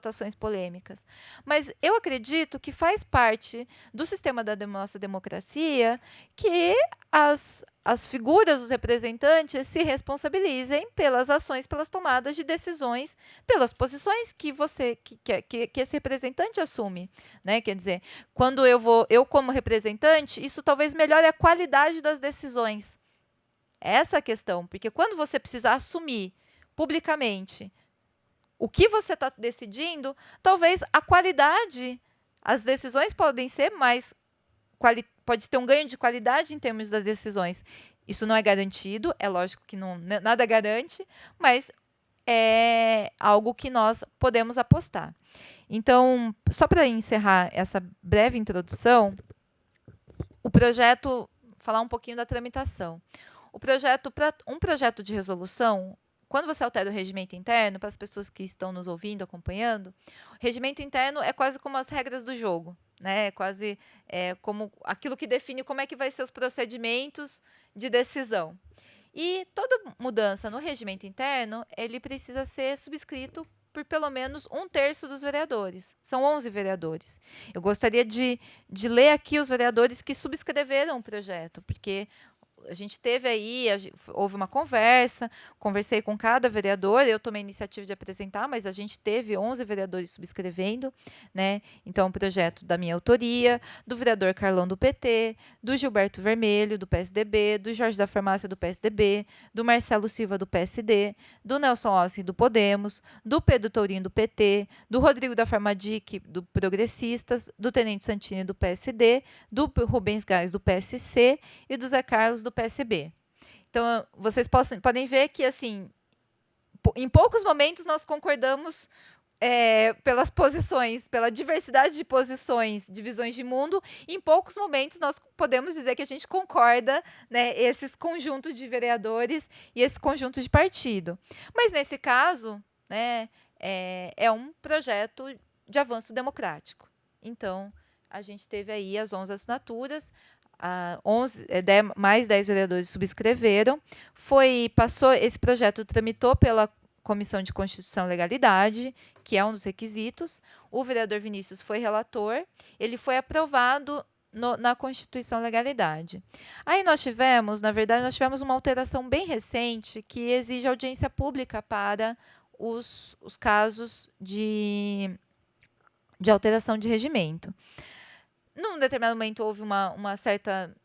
votações polêmicas. Mas eu acredito que faz parte do sistema da nossa democracia que as figuras, os representantes, se responsabilizem pelas ações, pelas tomadas de decisões, pelas posições que esse representante assume, né? Quer dizer, quando eu como representante, isso talvez melhore a qualidade das decisões. Essa é a questão, porque quando você precisa assumir publicamente o que você está decidindo, talvez a qualidade, as decisões podem ser mais, pode ter um ganho de qualidade em termos das decisões. Isso não é garantido, é lógico que não, nada garante, mas é algo que nós podemos apostar. Então, só para encerrar essa breve introdução, o projeto, falar um pouquinho da tramitação. Um projeto de resolução, quando você altera o regimento interno, para as pessoas que estão nos ouvindo, acompanhando, o regimento interno é quase como as regras do jogo, né? É quase como aquilo que define como é que vai ser os procedimentos de decisão. E toda mudança no regimento interno, ele precisa ser subscrito por pelo menos 1/3 dos vereadores. São 11 vereadores. Eu gostaria de ler aqui os vereadores que subscreveram o projeto, porque a gente teve aí, houve uma conversa, conversei com cada vereador, eu tomei a iniciativa de apresentar, mas a gente teve 11 vereadores subscrevendo, né? Então, um projeto da minha autoria, do vereador Carlão do PT, do Gilberto Vermelho, do PSDB, do Jorge da Farmácia, do PSDB, do Marcelo Silva, do PSD, do Nelson Ossi, do Podemos, do Pedro Tourinho, do PT, do Rodrigo da Farmadic, do Progressistas, do Tenente Santini, do PSD, do Rubens Gás, do PSC e do Zé Carlos, do PSB. Então, vocês podem ver que, assim, em poucos momentos nós concordamos pelas posições, pela diversidade de posições, de visões de mundo, em poucos momentos nós podemos dizer que a gente concorda, né, esses conjuntos de vereadores e esse conjunto de partido. Mas, nesse caso, né, é um projeto de avanço democrático. Então, a gente teve aí as 11 assinaturas, mais 10 vereadores subscreveram, esse projeto tramitou pela Comissão de Constituição e Legalidade, que é um dos requisitos. O vereador Vinícius foi relator, ele foi aprovado na Constituição e Legalidade. Aí nós tivemos uma alteração bem recente que exige audiência pública para os casos de alteração de regimento. Num determinado momento houve uma certa...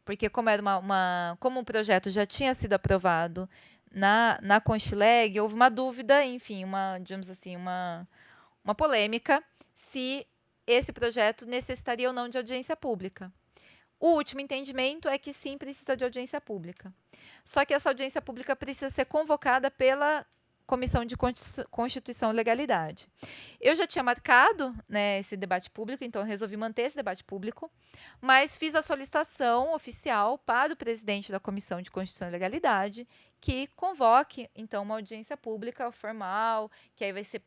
Porque como o projeto já tinha sido aprovado na Constileg, houve uma dúvida, enfim, digamos assim, uma polêmica, se esse projeto necessitaria ou não de audiência pública. O último entendimento é que sim, precisa de audiência pública. Só que essa audiência pública precisa ser convocada pela Comissão de Constituição e Legalidade. Eu já tinha marcado, né, esse debate público, então eu resolvi manter esse debate público, mas fiz a solicitação oficial para o presidente da Comissão de Constituição e Legalidade que convoque, então, uma audiência pública formal, que aí vai ser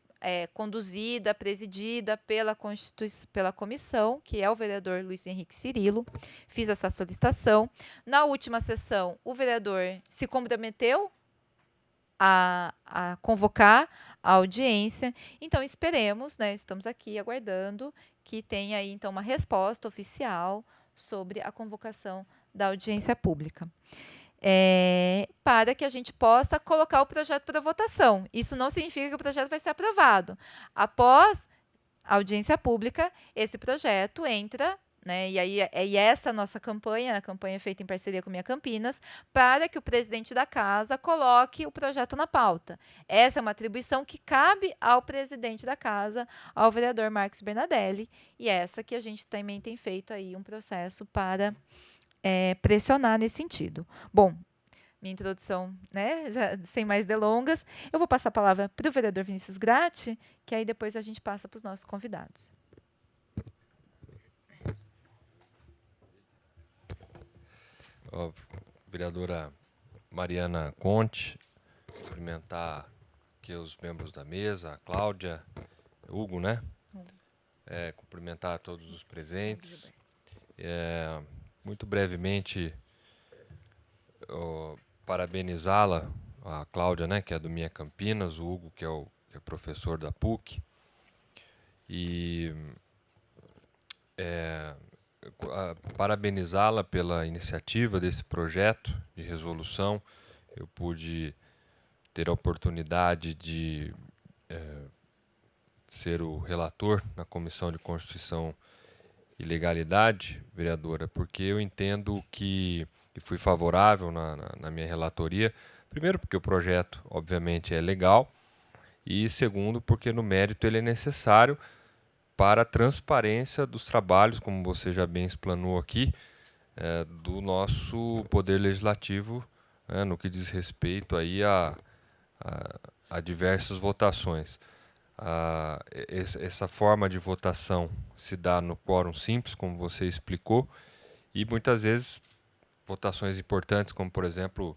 conduzida, presidida pela comissão, que é o vereador Luiz Henrique Cirilo. Fiz essa solicitação. Na última sessão, o vereador se comprometeu a convocar a audiência. Então, esperemos, né, estamos aqui aguardando que tenha aí, então, uma resposta oficial sobre a convocação da audiência pública. Para que a gente possa colocar o projeto para votação. Isso não significa que o projeto vai ser aprovado. Após a audiência pública, esse projeto entra, né, e aí essa nossa campanha, a campanha feita em parceria com Minha Campinas, para que o presidente da casa coloque o projeto na pauta. Essa é uma atribuição que cabe ao presidente da casa, ao vereador Marcos Bernadelli, e essa que a gente também tem feito aí um processo para pressionar nesse sentido. Bom, minha introdução, né, já, sem mais delongas, eu vou passar a palavra para o vereador Vinícius Gratti, que aí depois a gente passa para os nossos convidados. Vereadora Mariana Conte, cumprimentar aqui os membros da mesa, a Cláudia, Hugo, né? Cumprimentar todos os presentes. Muito brevemente, parabenizá-la, a Cláudia, né, que é do Minha Campinas, o Hugo, que é professor da PUC, E parabenizá-la pela iniciativa desse projeto de resolução. Eu pude ter a oportunidade de ser o relator na Comissão de Constituição e Legalidade, vereadora, porque eu entendo que e fui favorável na minha relatoria. Primeiro, porque o projeto, obviamente, é legal, e segundo, porque no mérito ele é necessário para a transparência dos trabalhos, como você já bem explanou aqui, do nosso Poder Legislativo, no que diz respeito aí a diversas votações. Essa forma de votação se dá no quórum simples, como você explicou, e muitas vezes votações importantes, como por exemplo,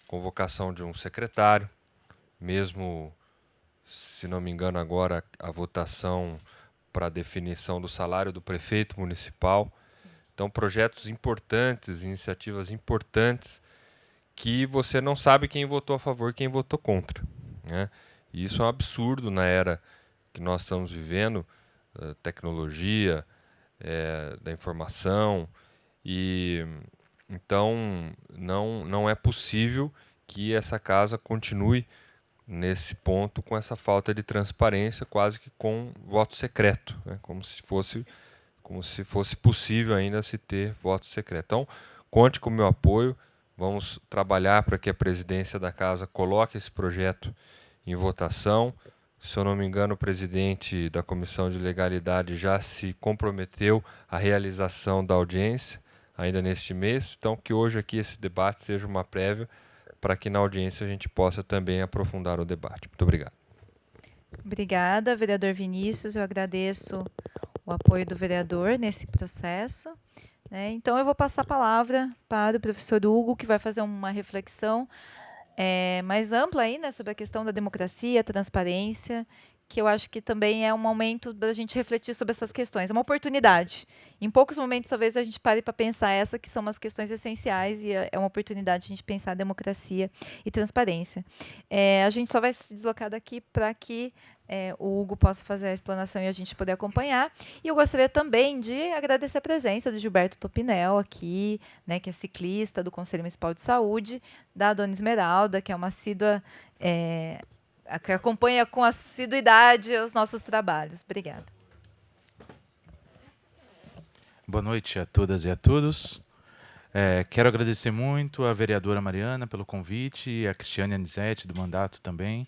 convocação de um secretário, mesmo, se não me engano agora, a votação para a definição do salário do prefeito municipal. Então, projetos importantes, iniciativas importantes, que você não sabe quem votou a favor e quem votou contra, né? E isso é um absurdo na era que nós estamos vivendo, tecnologia, da informação, e então não é possível que essa casa continue nesse ponto com essa falta de transparência, quase que com voto secreto, né? Como se fosse possível ainda se ter voto secreto. Então, conte com o meu apoio. Vamos trabalhar para que a presidência da casa coloque esse projeto em votação. Se eu não me engano, o presidente da Comissão de Legalidade já se comprometeu à realização da audiência ainda neste mês. Então, que hoje aqui esse debate seja uma prévia para que na audiência a gente possa também aprofundar o debate. Muito obrigado. Obrigada, vereador Vinícius. Eu agradeço o apoio do vereador nesse processo, né? Então, eu vou passar a palavra para o professor Hugo, que vai fazer uma reflexão mais ampla aí, né, sobre a questão da democracia, transparência, que eu acho que também é um momento da gente refletir sobre essas questões. É uma oportunidade. Em poucos momentos, talvez, a gente pare para pensar essa, que são umas questões essenciais, e é uma oportunidade de a gente pensar democracia e transparência. A gente só vai se deslocar daqui para que o Hugo possa fazer a explanação e a gente poder acompanhar. E eu gostaria também de agradecer a presença do Gilberto Topinel aqui, né, que é ciclista do Conselho Municipal de Saúde, da Dona Esmeralda, que é uma assídua, que acompanha com assiduidade os nossos trabalhos. Obrigada. Boa noite a todas e a todos. Quero agradecer muito à vereadora Mariana pelo convite, a Cristiane Anizete, do mandato também,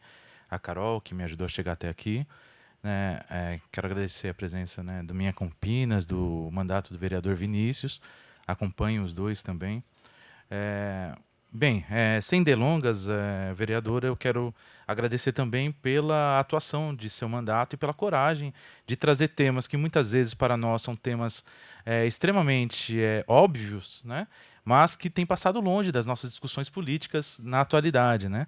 a Carol, que me ajudou a chegar até aqui. Quero agradecer a presença, né, do Minha Campinas, do mandato do vereador Vinícius. Acompanho os dois também. Sem delongas, vereadora, eu quero agradecer também pela atuação de seu mandato e pela coragem de trazer temas que muitas vezes para nós são temas extremamente óbvios, né? Mas que têm passado longe das nossas discussões políticas na atualidade, né?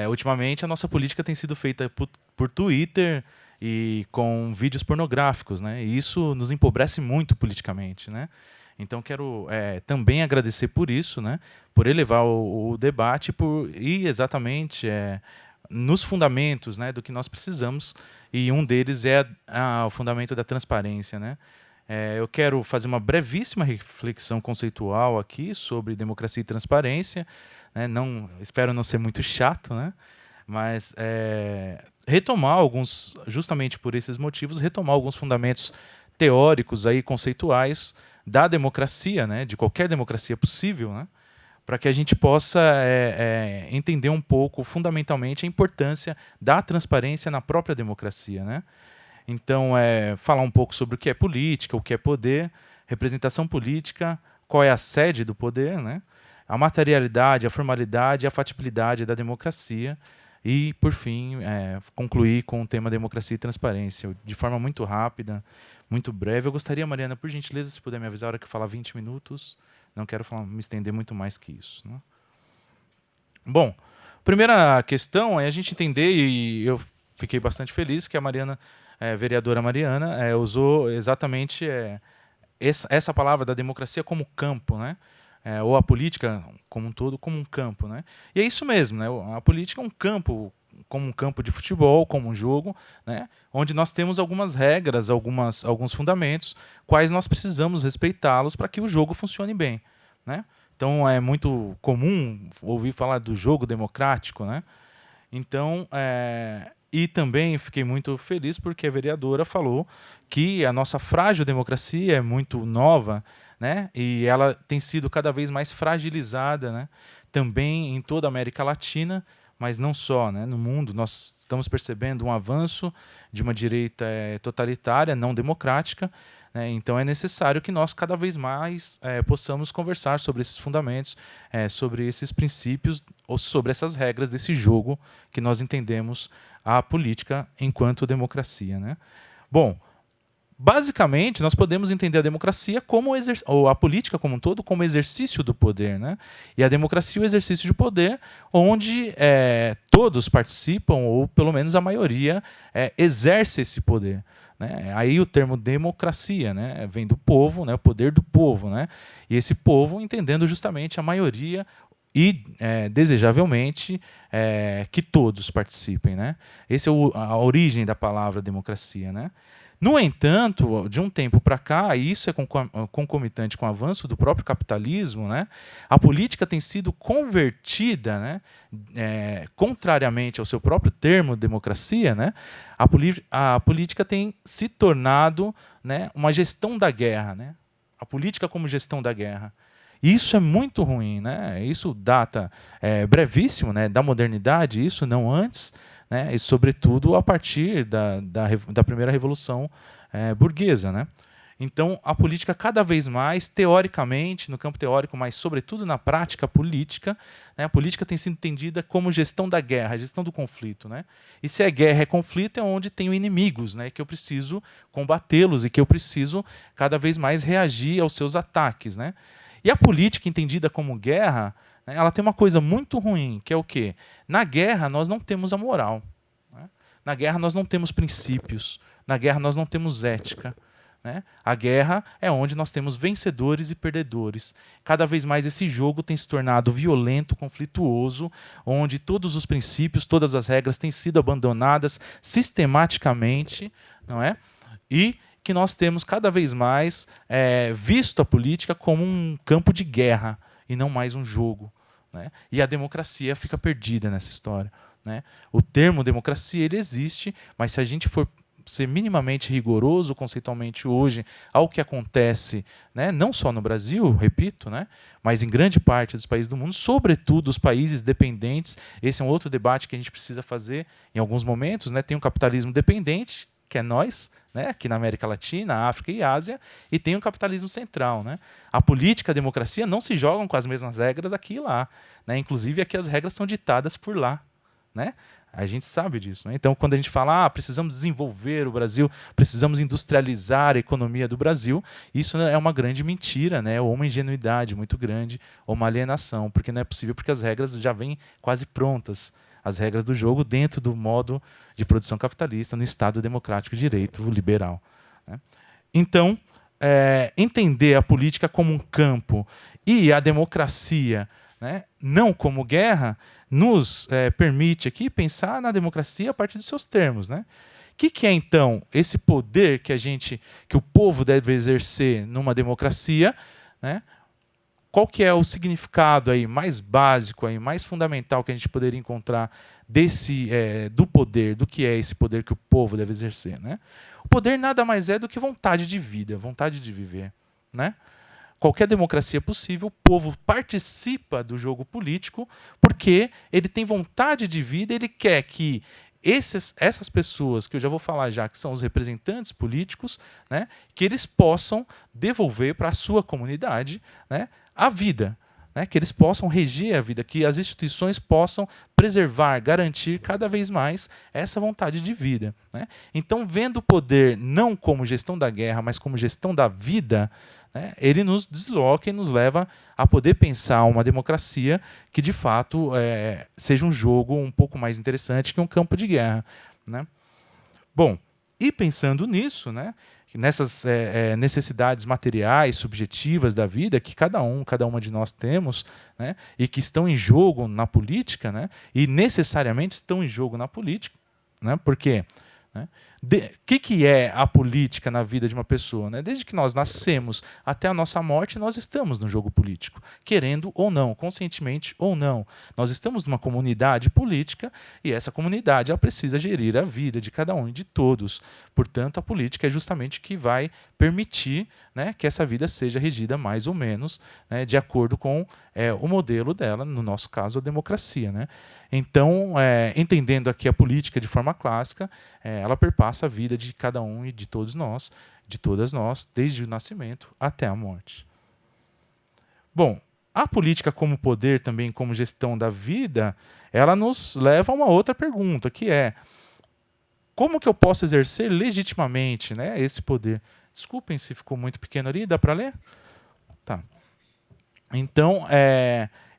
Ultimamente, a nossa política tem sido feita por Twitter e com vídeos pornográficos, né? E isso nos empobrece muito politicamente, né? Então, quero também agradecer por isso, né? Por elevar o debate por ir exatamente nos fundamentos, né, do que nós precisamos, e um deles é o fundamento da transparência, né? Eu quero fazer uma brevíssima reflexão conceitual aqui sobre democracia e transparência, né? Espero não ser muito chato, né? Mas retomar alguns, justamente por esses motivos, retomar alguns fundamentos teóricos aí, conceituais da democracia, né? De qualquer democracia possível, né? Para que a gente possa entender um pouco, fundamentalmente, a importância da transparência na própria democracia, né? Então, falar um pouco sobre o que é política, o que é poder, representação política, qual é a sede do poder, né? A materialidade, a formalidade e a fatibilidade da democracia. E, por fim, concluir com o tema democracia e transparência, de forma muito rápida, muito breve. Eu gostaria, Mariana, por gentileza, se puder me avisar a hora que eu falar 20 minutos. Não quero me estender muito mais que isso, né? Bom, primeira questão é a gente entender, e eu fiquei bastante feliz que a Mariana, vereadora Mariana, usou exatamente essa palavra da democracia como campo, né? Ou a política como um todo como um campo, né? E é isso mesmo, né? A política é um campo como um campo de futebol, como um jogo, né, onde nós temos algumas regras, alguns fundamentos, quais nós precisamos respeitá-los para que o jogo funcione bem, né? Então é muito comum ouvir falar do jogo democrático, né? Então, e também fiquei muito feliz porque a vereadora falou que a nossa frágil democracia é muito nova, né? E ela tem sido cada vez mais fragilizada, né? Também em toda a América Latina, mas não só, né? No mundo nós estamos percebendo um avanço de uma direita totalitária, não democrática, né? Então é necessário que nós cada vez mais possamos conversar sobre esses fundamentos, sobre esses princípios, ou sobre essas regras desse jogo que nós entendemos a política enquanto democracia, né? Bom, basicamente, nós podemos entender a democracia como ou a política como um todo como exercício do poder, né? E a democracia é o exercício de poder onde todos participam, ou pelo menos a maioria exerce esse poder, né? Aí o termo democracia, né, vem do povo, né, o poder do povo, né? E esse povo entendendo justamente a maioria e, desejavelmente, que todos participem, né? Essa é a origem da palavra democracia, né? No entanto, de um tempo para cá, e isso é concomitante com o avanço do próprio capitalismo, né, a política tem sido convertida, né, contrariamente ao seu próprio termo democracia, né, a política tem se tornado, né, uma gestão da guerra, né, a política como gestão da guerra. Isso é muito ruim, né? Isso data brevíssimo, né, da modernidade, isso não antes, né, e sobretudo a partir da primeira revolução burguesa, né? Então a política cada vez mais, teoricamente, no campo teórico, mas sobretudo na prática política, né, a política tem sido entendida como gestão da guerra, gestão do conflito, né? E se é guerra, é conflito, é onde tenho inimigos, né, que eu preciso combatê-los e que eu preciso cada vez mais reagir aos seus ataques, né? E a política entendida como guerra, né, ela tem uma coisa muito ruim, que é o quê? Na guerra nós não temos a moral, né? Na guerra nós não temos princípios, na guerra nós não temos ética, né? A guerra é onde nós temos vencedores e perdedores. Cada vez mais esse jogo tem se tornado violento, conflituoso, onde todos os princípios, todas as regras têm sido abandonadas sistematicamente, não é? E que nós temos cada vez mais visto a política como um campo de guerra e não mais um jogo, né? E a democracia fica perdida nessa história, né? O termo democracia ele existe, mas se a gente for ser minimamente rigoroso conceitualmente hoje ao que acontece, né, não só no Brasil, repito, né, mas em grande parte dos países do mundo, sobretudo os países dependentes, esse é um outro debate que a gente precisa fazer em alguns momentos, né? Tem um capitalismo dependente, que é nós, né, aqui na América Latina, África e Ásia, e tem o capitalismo central, né? A política e a democracia não se jogam com as mesmas regras aqui e lá, né? Inclusive aqui as regras são ditadas por lá, né? A gente sabe disso, né? Então, quando a gente fala, precisamos desenvolver o Brasil, precisamos industrializar a economia do Brasil, isso é uma grande mentira, né? Ou uma ingenuidade muito grande, ou uma alienação, porque não é possível, porque as regras já vêm quase prontas, as regras do jogo dentro do modo de produção capitalista, no Estado democrático de direito liberal, né? Então, entender a política como um campo e a democracia, né, não como guerra, nos permite aqui pensar na democracia a partir dos seus termos, né? O que é, então, esse poder que o povo deve exercer numa democracia, né? Qual que é o significado aí mais básico, aí, mais fundamental que a gente poderia encontrar do poder, do que é esse poder que o povo deve exercer, né? O poder nada mais é do que vontade de vida, vontade de viver, né? Qualquer democracia possível, o povo participa do jogo político porque ele tem vontade de vida, ele quer que essas pessoas, que eu já vou falar já, que são os representantes políticos, né, que eles possam devolver para a sua comunidade, né, a vida, né, que eles possam reger a vida, que as instituições possam preservar, garantir cada vez mais essa vontade de vida, né? Então, vendo o poder não como gestão da guerra, mas como gestão da vida, né, ele nos desloca e nos leva a poder pensar uma democracia que, de fato, seja um jogo um pouco mais interessante que um campo de guerra, né? Bom, e pensando nisso, né, nessas necessidades materiais, subjetivas da vida que cada uma de nós temos, né, e que estão em jogo na política, né, e necessariamente estão em jogo na política, né, por quê? Que é a política na vida de uma pessoa? Né? Desde que nós nascemos até a nossa morte, nós estamos no jogo político, querendo ou não, conscientemente ou não. Nós estamos numa comunidade política e essa comunidade ela precisa gerir a vida de cada um e de todos. Portanto, a política é justamente o que vai permitir, né, que essa vida seja regida mais ou menos, né, de acordo com o modelo dela, no nosso caso, a democracia. Né? Então, entendendo aqui a política de forma clássica, ela perpassa a vida de cada um e de todos nós, de todas nós, desde o nascimento até a morte. Bom, a política como poder, também como gestão da vida, ela nos leva a uma outra pergunta, que é: como que eu posso exercer legitimamente, né, esse poder? Desculpem se ficou muito pequeno ali, dá para ler? Tá. Então,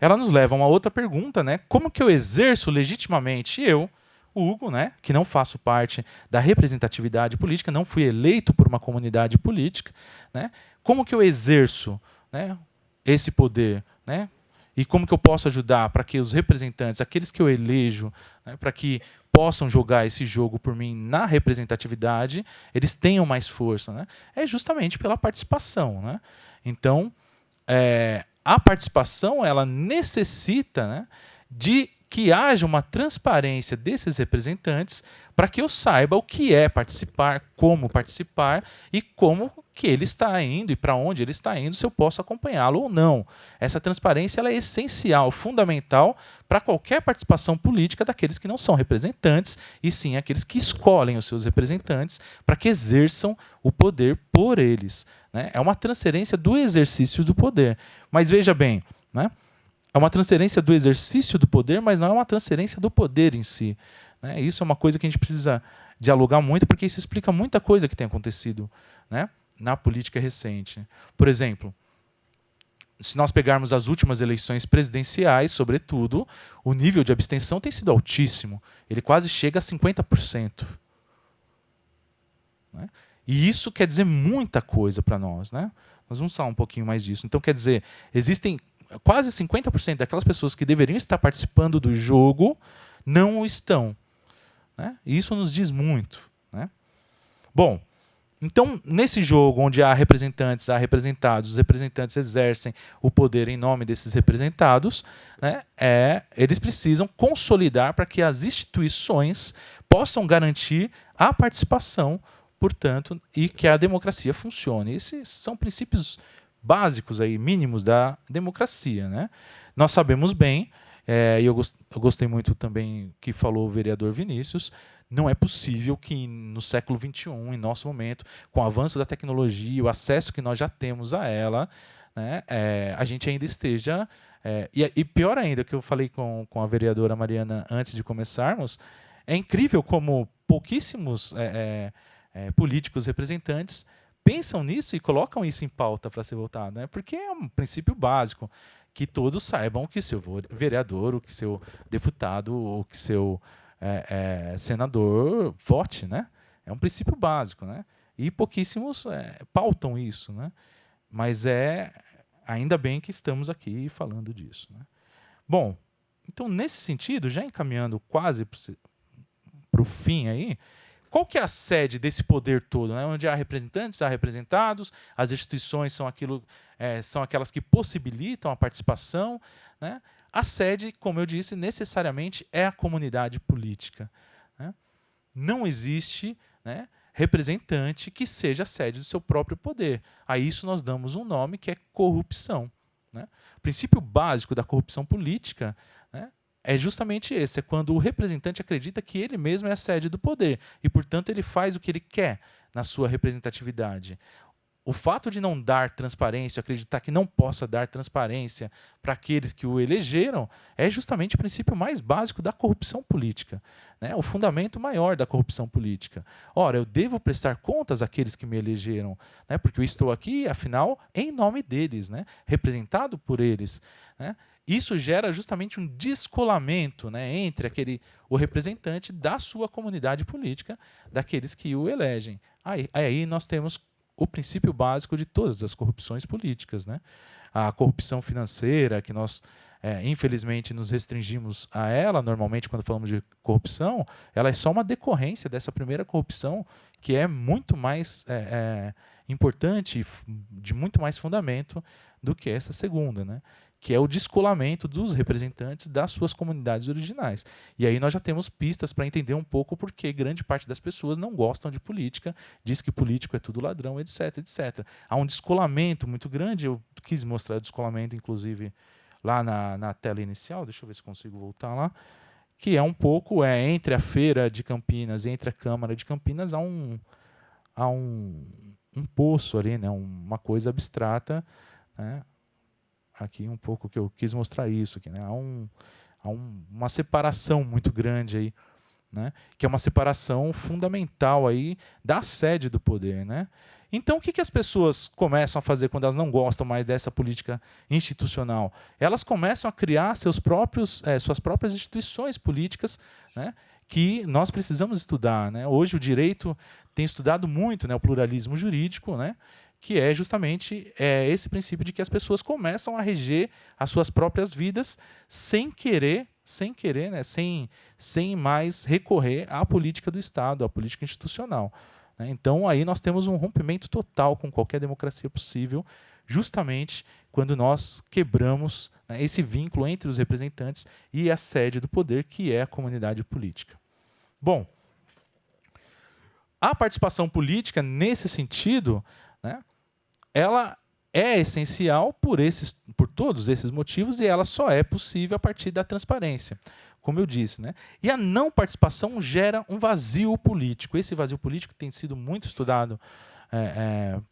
ela nos leva a uma outra pergunta, né? Como que eu exerço legitimamente Hugo, né, que não faço parte da representatividade política, não fui eleito por uma comunidade política, né? Como que eu exerço, né, esse poder, né? E como que eu posso ajudar para que os representantes, aqueles que eu elejo, né, para que possam jogar esse jogo por mim na representatividade, eles tenham mais força, né? É justamente pela participação, né? Então, a participação ela necessita, né, de que haja uma transparência desses representantes para que eu saiba o que é participar, como participar e como que ele está indo e para onde ele está indo, se eu posso acompanhá-lo ou não. Essa transparência ela é essencial, fundamental para qualquer participação política daqueles que não são representantes e sim aqueles que escolhem os seus representantes para que exerçam o poder por eles. Né? É uma transferência do exercício do poder. Mas veja bem, né? É uma transferência do exercício do poder, mas não é uma transferência do poder em si. Né? Isso é uma coisa que a gente precisa dialogar muito, porque isso explica muita coisa que tem acontecido, né, na política recente. Por exemplo, se nós pegarmos as últimas eleições presidenciais, sobretudo, o nível de abstenção tem sido altíssimo. Ele quase chega a 50%. Né? E isso quer dizer muita coisa para nós. Né? Nós vamos falar um pouquinho mais disso. Então, quer dizer, existem quase 50% daquelas pessoas que deveriam estar participando do jogo não o estão. Né? E isso nos diz muito. Né? Bom, então, nesse jogo onde há representantes, há representados, os representantes exercem o poder em nome desses representados, né, eles precisam consolidar para que as instituições possam garantir a participação, portanto, e que a democracia funcione. Esses são princípios básicos, aí, mínimos da democracia. Né? Nós sabemos bem, e eu gostei muito também que falou o vereador Vinícius, não é possível que no século XXI, em nosso momento, com o avanço da tecnologia, o acesso que nós já temos a ela, né, a gente ainda esteja... E pior ainda, que eu falei com a vereadora Mariana antes de começarmos, é incrível como pouquíssimos políticos representantes pensam nisso e colocam isso em pauta para ser votado, né? Porque é um princípio básico, que todos saibam que seu vereador, o que seu deputado, o que seu senador vote, né? É um princípio básico, né? E pouquíssimos pautam isso, né? Mas ainda bem que estamos aqui falando disso, né? Bom, então nesse sentido, já encaminhando quase para o fim aí, qual que é a sede desse poder todo? Né? Onde há representantes, há representados, as instituições são aquelas que possibilitam a participação. Né? A sede, como eu disse, necessariamente é a comunidade política. Né? Não existe, né, representante que seja a sede do seu próprio poder. A isso nós damos um nome que é corrupção. Né? O princípio básico da corrupção política, né, é justamente esse, é quando o representante acredita que ele mesmo é a sede do poder e, portanto, ele faz o que ele quer na sua representatividade. O fato de não dar transparência, acreditar que não possa dar transparência para aqueles que o elegeram, é justamente o princípio mais básico da corrupção política, né? O fundamento maior da corrupção política. Ora, eu devo prestar contas àqueles que me elegeram, né? Porque eu estou aqui, afinal, em nome deles, né? Representado por eles. Né? isso gera justamente um descolamento, né, entre o representante da sua comunidade política, daqueles que o elegem. Aí nós temos o princípio básico de todas as corrupções políticas, né? A corrupção financeira, que nós, infelizmente, nos restringimos a ela, normalmente, quando falamos de corrupção, ela é só uma decorrência dessa primeira corrupção, que é muito mais importante, de muito mais fundamento do que essa segunda, né? Que é o descolamento dos representantes das suas comunidades originais. E aí nós já temos pistas para entender um pouco por que grande parte das pessoas não gostam de política, diz que político é tudo ladrão, etc, etc. Há um descolamento muito grande, eu quis mostrar o descolamento, inclusive, lá na tela inicial, deixa eu ver se consigo voltar lá, que é um pouco entre a Feira de Campinas e entre a Câmara de Campinas, há um poço ali, né, uma coisa abstrata, né? Aqui um pouco que eu quis mostrar isso aqui, né? Há uma separação muito grande aí, né? Que é uma separação fundamental aí da sede do poder, né? Então o que as pessoas começam a fazer quando elas não gostam mais dessa política institucional? Elas começam a criar suas próprias instituições políticas, né? Que nós precisamos estudar, né? Hoje o direito tem estudado muito, né, o pluralismo jurídico, né? Que é justamente esse princípio de que as pessoas começam a reger as suas próprias vidas sem querer, né, sem mais recorrer à política do Estado, à política institucional, né? Então, aí nós temos um rompimento total com qualquer democracia possível, justamente quando nós quebramos, né, esse vínculo entre os representantes e a sede do poder, que é a comunidade política. Bom, a participação política, nesse sentido, né, ela é essencial por todos esses motivos, e ela só é possível a partir da transparência, como eu disse, né? E a não participação gera um vazio político. Esse vazio político tem sido muito estudado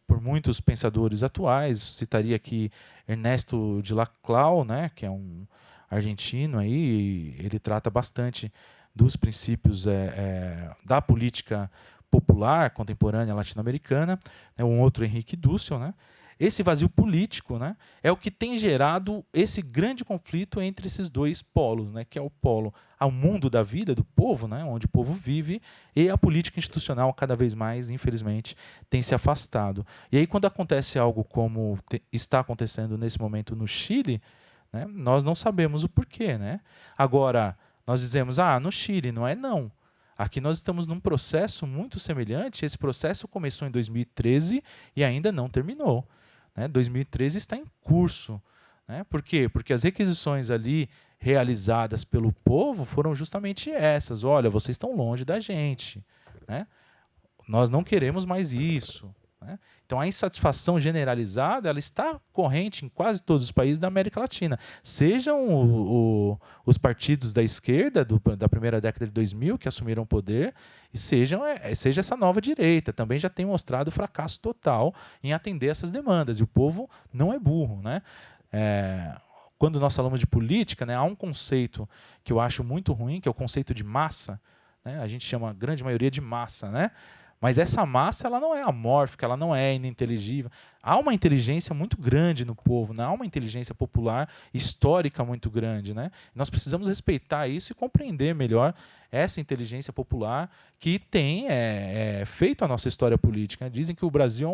por muitos pensadores atuais. Citaria aqui Ernesto de Laclau, né, que é um argentino, aí, ele trata bastante dos princípios da política popular contemporânea latino-americana, né, um outro Henrique Dussel, né? Esse vazio político, né, é o que tem gerado esse grande conflito entre esses dois polos, né, que é o polo ao mundo da vida do povo, né, onde o povo vive, e a política institucional cada vez mais, infelizmente, tem se afastado. E aí quando acontece algo como está acontecendo nesse momento no Chile, né, nós não sabemos o porquê, né? Agora, nós dizemos, no Chile, não é não. Aqui nós estamos num processo muito semelhante. Esse processo começou em 2013 e ainda não terminou, né? 2013 está em curso, né? Por quê? Porque as requisições ali realizadas pelo povo foram justamente essas. Olha, vocês estão longe da gente, né? Nós não queremos mais isso, né? Então a insatisfação generalizada ela está corrente em quase todos os países da América Latina. Sejam os partidos da esquerda da primeira década de 2000 que assumiram o poder, e seja essa nova direita, também já tem mostrado fracasso total em atender essas demandas. E o povo não é burro, né? Quando nós falamos de política, né, há um conceito que eu acho muito ruim, que é o conceito de massa, né? A gente chama a grande maioria de massa, né? Mas essa massa ela não é amórfica, ela não é ininteligível. Há uma inteligência muito grande no povo, né? Há uma inteligência popular histórica muito grande, né? Nós precisamos respeitar isso e compreender melhor essa inteligência popular que tem feito a nossa história política, né? Dizem que o Brasil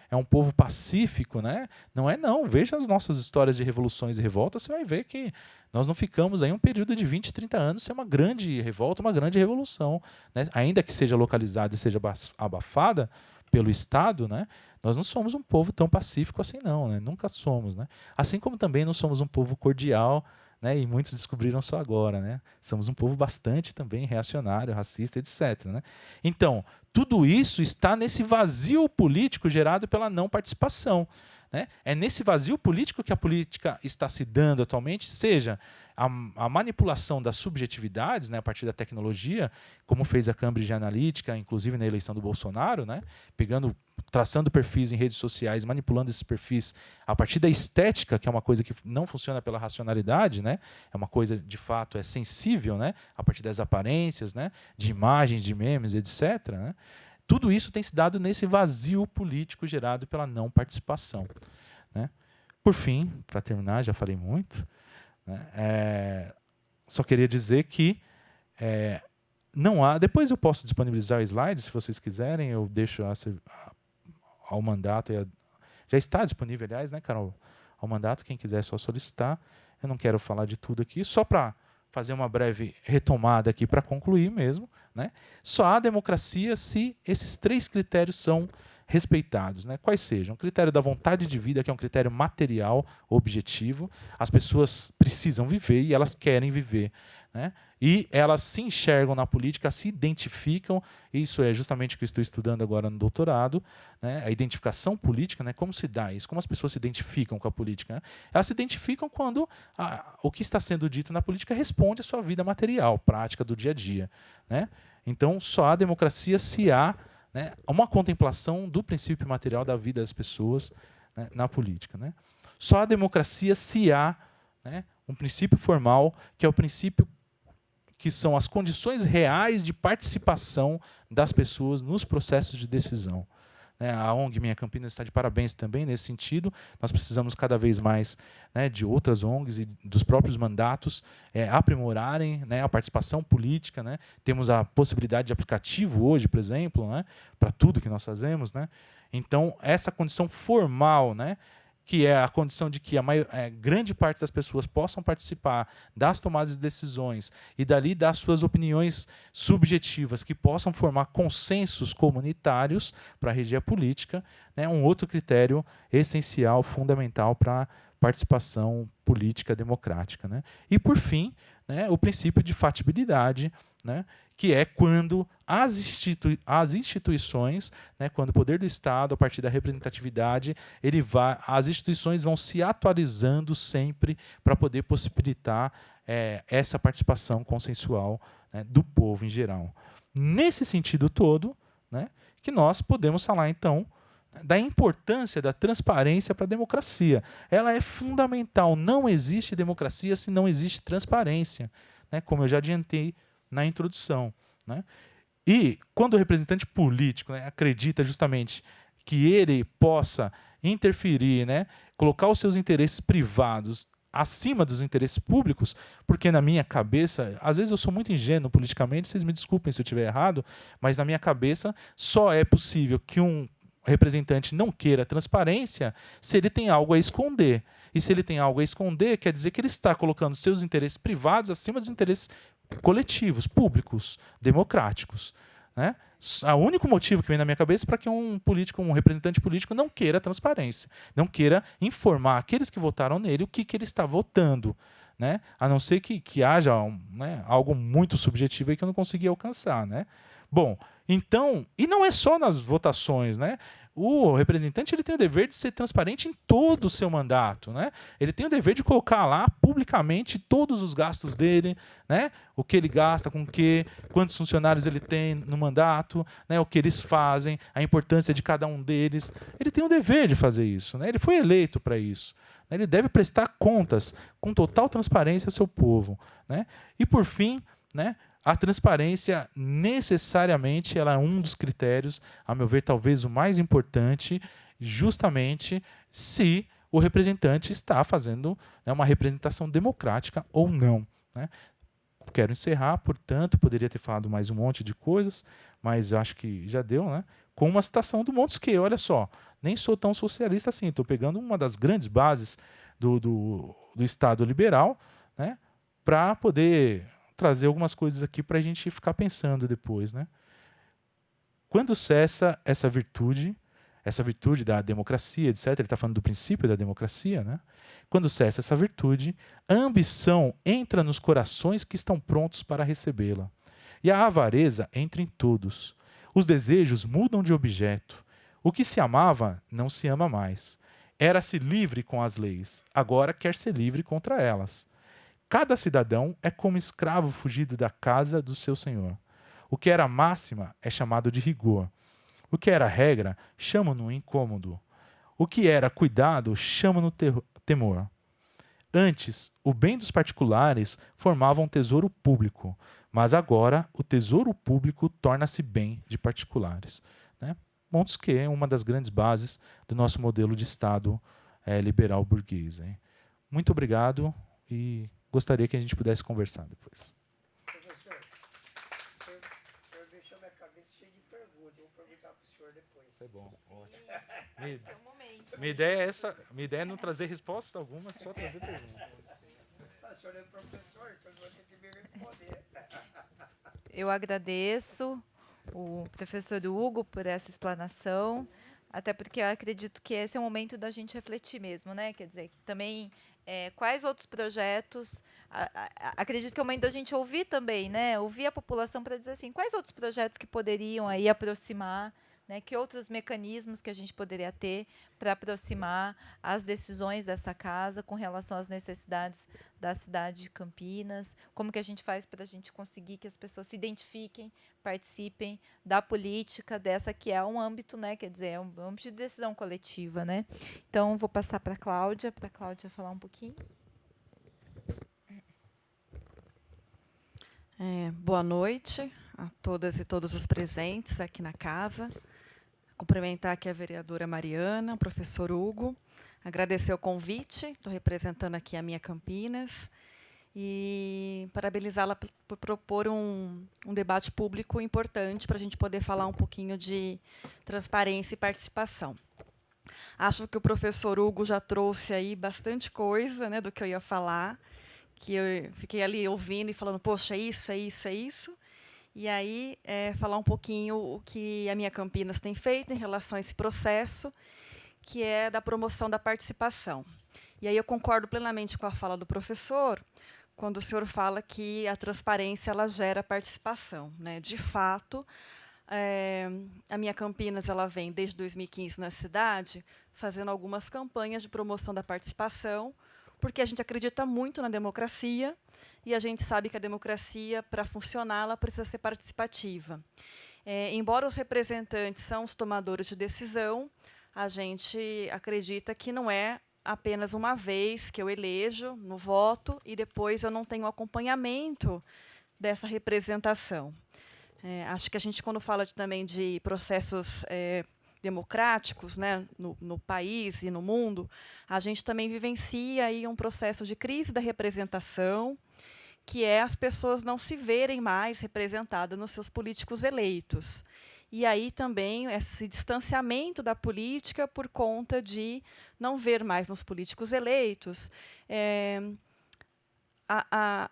é um povo pacífico, né? Não é não. Veja as nossas histórias de revoluções e revoltas, você vai ver que nós não ficamos aí um período de 20, 30 anos sem uma grande revolta, uma grande revolução, né? Ainda que seja localizada e seja abafada pelo Estado, né? Nós não somos um povo tão pacífico assim não, né? Nunca somos, né? Assim como também não somos um povo cordial, né? E muitos descobriram só agora, né? Somos um povo bastante também reacionário, racista, etc, né? Então, tudo isso está nesse vazio político gerado pela não participação, né? É nesse vazio político que a política está se dando atualmente, seja a manipulação das subjetividades, né, a partir da tecnologia, como fez a Cambridge Analytica, inclusive na eleição do Bolsonaro, né, traçando perfis em redes sociais, manipulando esses perfis a partir da estética, que é uma coisa que não funciona pela racionalidade, né, é uma coisa, de fato, sensível, né, a partir das aparências, né, de imagens, de memes, etc., né. Tudo isso tem se dado nesse vazio político gerado pela não participação, né. Por fim, para terminar, já falei muito, né? Só queria dizer que não há... Depois eu posso disponibilizar o slide, se vocês quiserem, eu deixo ao mandato. Já está disponível, aliás, né, Carol? Ao mandato, quem quiser é só solicitar. Eu não quero falar de tudo aqui, só para fazer uma breve retomada aqui para concluir mesmo, né? Só há democracia se esses 3 critérios são respeitados, né? Quais sejam? O critério da vontade de vida, que é um critério material, objetivo. As pessoas precisam viver e elas querem viver, né? E elas se enxergam na política, se identificam. Isso é justamente o que eu estou estudando agora no doutorado, né? A identificação política, né? Como se dá isso? Como as pessoas se identificam com a política, né? Elas se identificam quando o que está sendo dito na política responde à sua vida material, prática do dia a dia, né? Então, só há democracia se há, né, uma contemplação do princípio material da vida das pessoas, né, na política, né? Só há democracia se há, né, um princípio formal, que é o princípio que são as condições reais de participação das pessoas nos processos de decisão. A ONG Minha Campinas está de parabéns também nesse sentido. Nós precisamos cada vez mais, né, de outras ONGs e dos próprios mandatos aprimorarem, né, a participação política, né? Temos a possibilidade de aplicativo hoje, por exemplo, né, para tudo que nós fazemos, né? Então, essa condição formal, né, que é a condição de que grande parte das pessoas possam participar das tomadas de decisões e dali dar suas opiniões subjetivas, que possam formar consensos comunitários para reger a política, né? Um outro critério essencial, fundamental para a participação política democrática, né? E, por fim, né, o princípio de fatibilidade, né, que é quando as instituições, né, quando o poder do Estado, a partir da representatividade, as instituições vão se atualizando sempre para poder possibilitar essa participação consensual, né, do povo em geral. Nesse sentido todo, né, que nós podemos falar, então, da importância da transparência para a democracia. Ela é fundamental. Não existe democracia se não existe transparência, né, como eu já adiantei na introdução, né? E quando o representante político, né, acredita justamente que ele possa interferir, né, colocar os seus interesses privados acima dos interesses públicos, porque na minha cabeça, às vezes eu sou muito ingênuo politicamente, vocês me desculpem se eu estiver errado, mas na minha cabeça só é possível que um representante não queira transparência se ele tem algo a esconder. E se ele tem algo a esconder, quer dizer que ele está colocando seus interesses privados acima dos interesses coletivos, públicos, democráticos, né? O único motivo que vem na minha cabeça é para que um representante político não queira transparência, não queira informar aqueles que votaram nele o que ele está votando, né? A não ser que haja né, algo muito subjetivo aí que eu não consegui alcançar, né? Bom, então, e não é só nas votações, né? O representante ele tem o dever de ser transparente em todo o seu mandato, né? Ele tem o dever de colocar lá publicamente todos os gastos dele, né? O que ele gasta, com o quê, quantos funcionários ele tem no mandato, né? O que eles fazem, a importância de cada um deles. Ele tem o dever de fazer isso, né? Ele foi eleito para isso. Ele deve prestar contas com total transparência ao seu povo, né? E por fim, né? A transparência, necessariamente, ela é um dos critérios, a meu ver, talvez o mais importante, justamente se o representante está fazendo, né, uma representação democrática ou não, né? Quero encerrar, portanto, poderia ter falado mais um monte de coisas, mas acho que já deu, né? Com uma citação do Montesquieu, olha só, nem sou tão socialista assim, estou pegando uma das grandes bases do Estado liberal, né, para poder trazer algumas coisas aqui para a gente ficar pensando depois, né? Quando cessa essa virtude da democracia, etc., ele está falando do princípio da democracia, né? Quando cessa essa virtude, a ambição entra nos corações que estão prontos para recebê-la. E a avareza entra em todos. Os desejos mudam de objeto. O que se amava não se ama mais. Era-se livre com as leis, agora quer ser livre contra elas. Cada cidadão é como escravo fugido da casa do seu senhor. O que era máxima é chamado de rigor. O que era regra, chama-no incômodo. O que era cuidado, chama-no temor. Antes, o bem dos particulares formava um tesouro público, mas agora o tesouro público torna-se bem de particulares, né? Montesquieu é uma das grandes bases do nosso modelo de Estado liberal burguês, hein? Muito obrigado e gostaria que a gente pudesse conversar depois. Professor, o senhor deixou minha cabeça cheia de perguntas. Eu vou perguntar para o senhor depois. É bom, ótimo. Esse é o momento. Minha ideia é essa, minha ideia é não trazer resposta alguma, só trazer pergunta. O senhor é professor, então eu vou ter que me responder. Eu agradeço o professor Hugo por essa explanação, até porque eu acredito que esse é o momento da gente refletir mesmo, né? Quer dizer, também quais outros projetos. Acredito que é o momento da gente ouvir também, né? Ouvir a população para dizer assim, quais outros projetos que poderiam aí aproximar, né? Que outros mecanismos que a gente poderia ter para aproximar as decisões dessa casa com relação às necessidades da cidade de Campinas, como que a gente faz para a gente conseguir que as pessoas se identifiquem, participem da política dessa que é um âmbito, né? Quer dizer, é um âmbito de decisão coletiva, né? Então, vou passar para a Cláudia falar um pouquinho. Boa noite a todas e todos os presentes aqui na casa. Cumprimentar aqui a vereadora Mariana, o professor Hugo, agradecer o convite, estou representando aqui a minha Campinas, e parabenizá-la por propor um debate público importante para a gente poder falar um pouquinho de transparência e participação. Acho que o professor Hugo já trouxe aí bastante coisa, né, do que eu ia falar, que eu fiquei ali ouvindo e falando, poxa, é isso, é isso, é isso. E aí, falar um pouquinho o que a minha Campinas tem feito em relação a esse processo, que é da promoção da participação. E aí eu concordo plenamente com a fala do professor, quando o senhor fala que a transparência ela gera participação, né? De fato, a minha Campinas ela vem desde 2015 na cidade, fazendo algumas campanhas de promoção da participação, porque a gente acredita muito na democracia e a gente sabe que a democracia, para funcionar, ela precisa ser participativa. Embora os representantes são os tomadores de decisão, a gente acredita que não é apenas uma vez que eu elejo no voto e depois eu não tenho acompanhamento dessa representação. Acho que a gente, quando fala também de processos democráticos, né, no país e no mundo, a gente também vivencia aí um processo de crise da representação, que é as pessoas não se verem mais representadas nos seus políticos eleitos. E aí também esse distanciamento da política por conta de não ver mais nos políticos eleitos a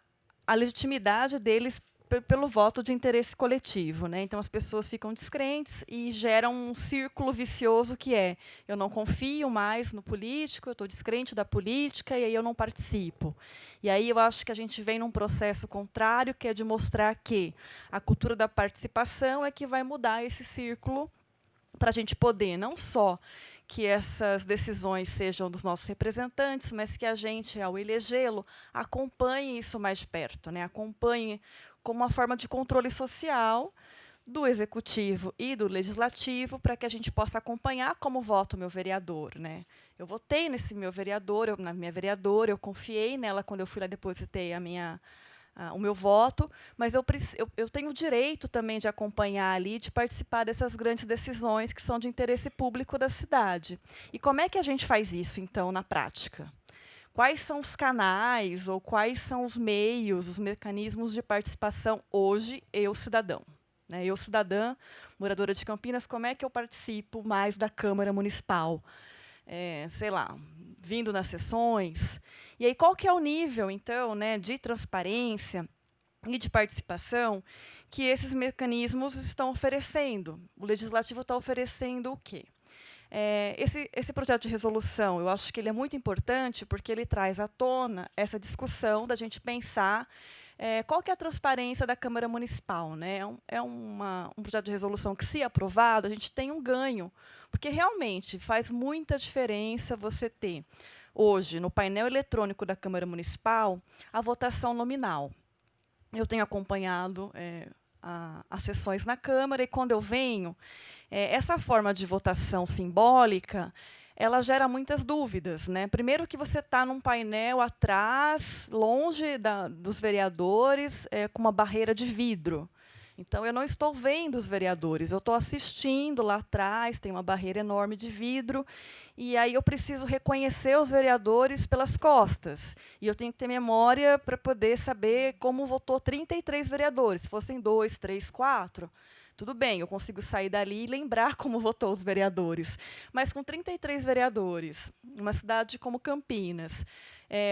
legitimidade deles pelo voto de interesse coletivo, né? Então as pessoas ficam descrentes e geram um círculo vicioso que é: eu não confio mais no político, eu estou descrente da política e aí eu não participo. E aí eu acho que a gente vem num processo contrário, que é de mostrar que a cultura da participação é que vai mudar esse círculo para a gente poder não só que essas decisões sejam dos nossos representantes, mas que a gente, ao elegê-lo, acompanhe isso mais de perto, né? Acompanhe como uma forma de controle social do executivo e do legislativo, para que a gente possa acompanhar como vota o meu vereador, né? Eu votei nesse meu vereador, na minha vereadora, eu confiei nela quando eu fui lá depositei o meu voto, mas eu tenho o direito também de acompanhar ali, de participar dessas grandes decisões que são de interesse público da cidade. E como é que a gente faz isso, então, na prática? Quais são os canais ou quais são os meios, os mecanismos de participação hoje, eu, cidadão? Eu, cidadã, moradora de Campinas, como é que eu participo mais da Câmara Municipal? Sei lá, vindo nas sessões. E aí, qual que é o nível, então, né, de transparência e de participação que esses mecanismos estão oferecendo? O Legislativo está oferecendo o quê? Esse projeto de resolução, eu acho que ele é muito importante porque ele traz à tona essa discussão da gente pensar qual que é a transparência da Câmara Municipal, né? É um projeto de resolução que, se aprovado, a gente tem um ganho, porque realmente faz muita diferença você ter, hoje, no painel eletrônico da Câmara Municipal, a votação nominal. Eu tenho acompanhado as sessões na Câmara, e quando eu venho, essa forma de votação simbólica, ela gera muitas dúvidas, né? Primeiro que você está num painel atrás, longe dos vereadores, com uma barreira de vidro. Então, eu não estou vendo os vereadores, eu estou assistindo lá atrás, tem uma barreira enorme de vidro, e aí eu preciso reconhecer os vereadores pelas costas. E eu tenho que ter memória para poder saber como votou 33 vereadores. Se fossem 2, 3, 4, tudo bem, eu consigo sair dali e lembrar como votou os vereadores. Mas com 33 vereadores, uma cidade como Campinas,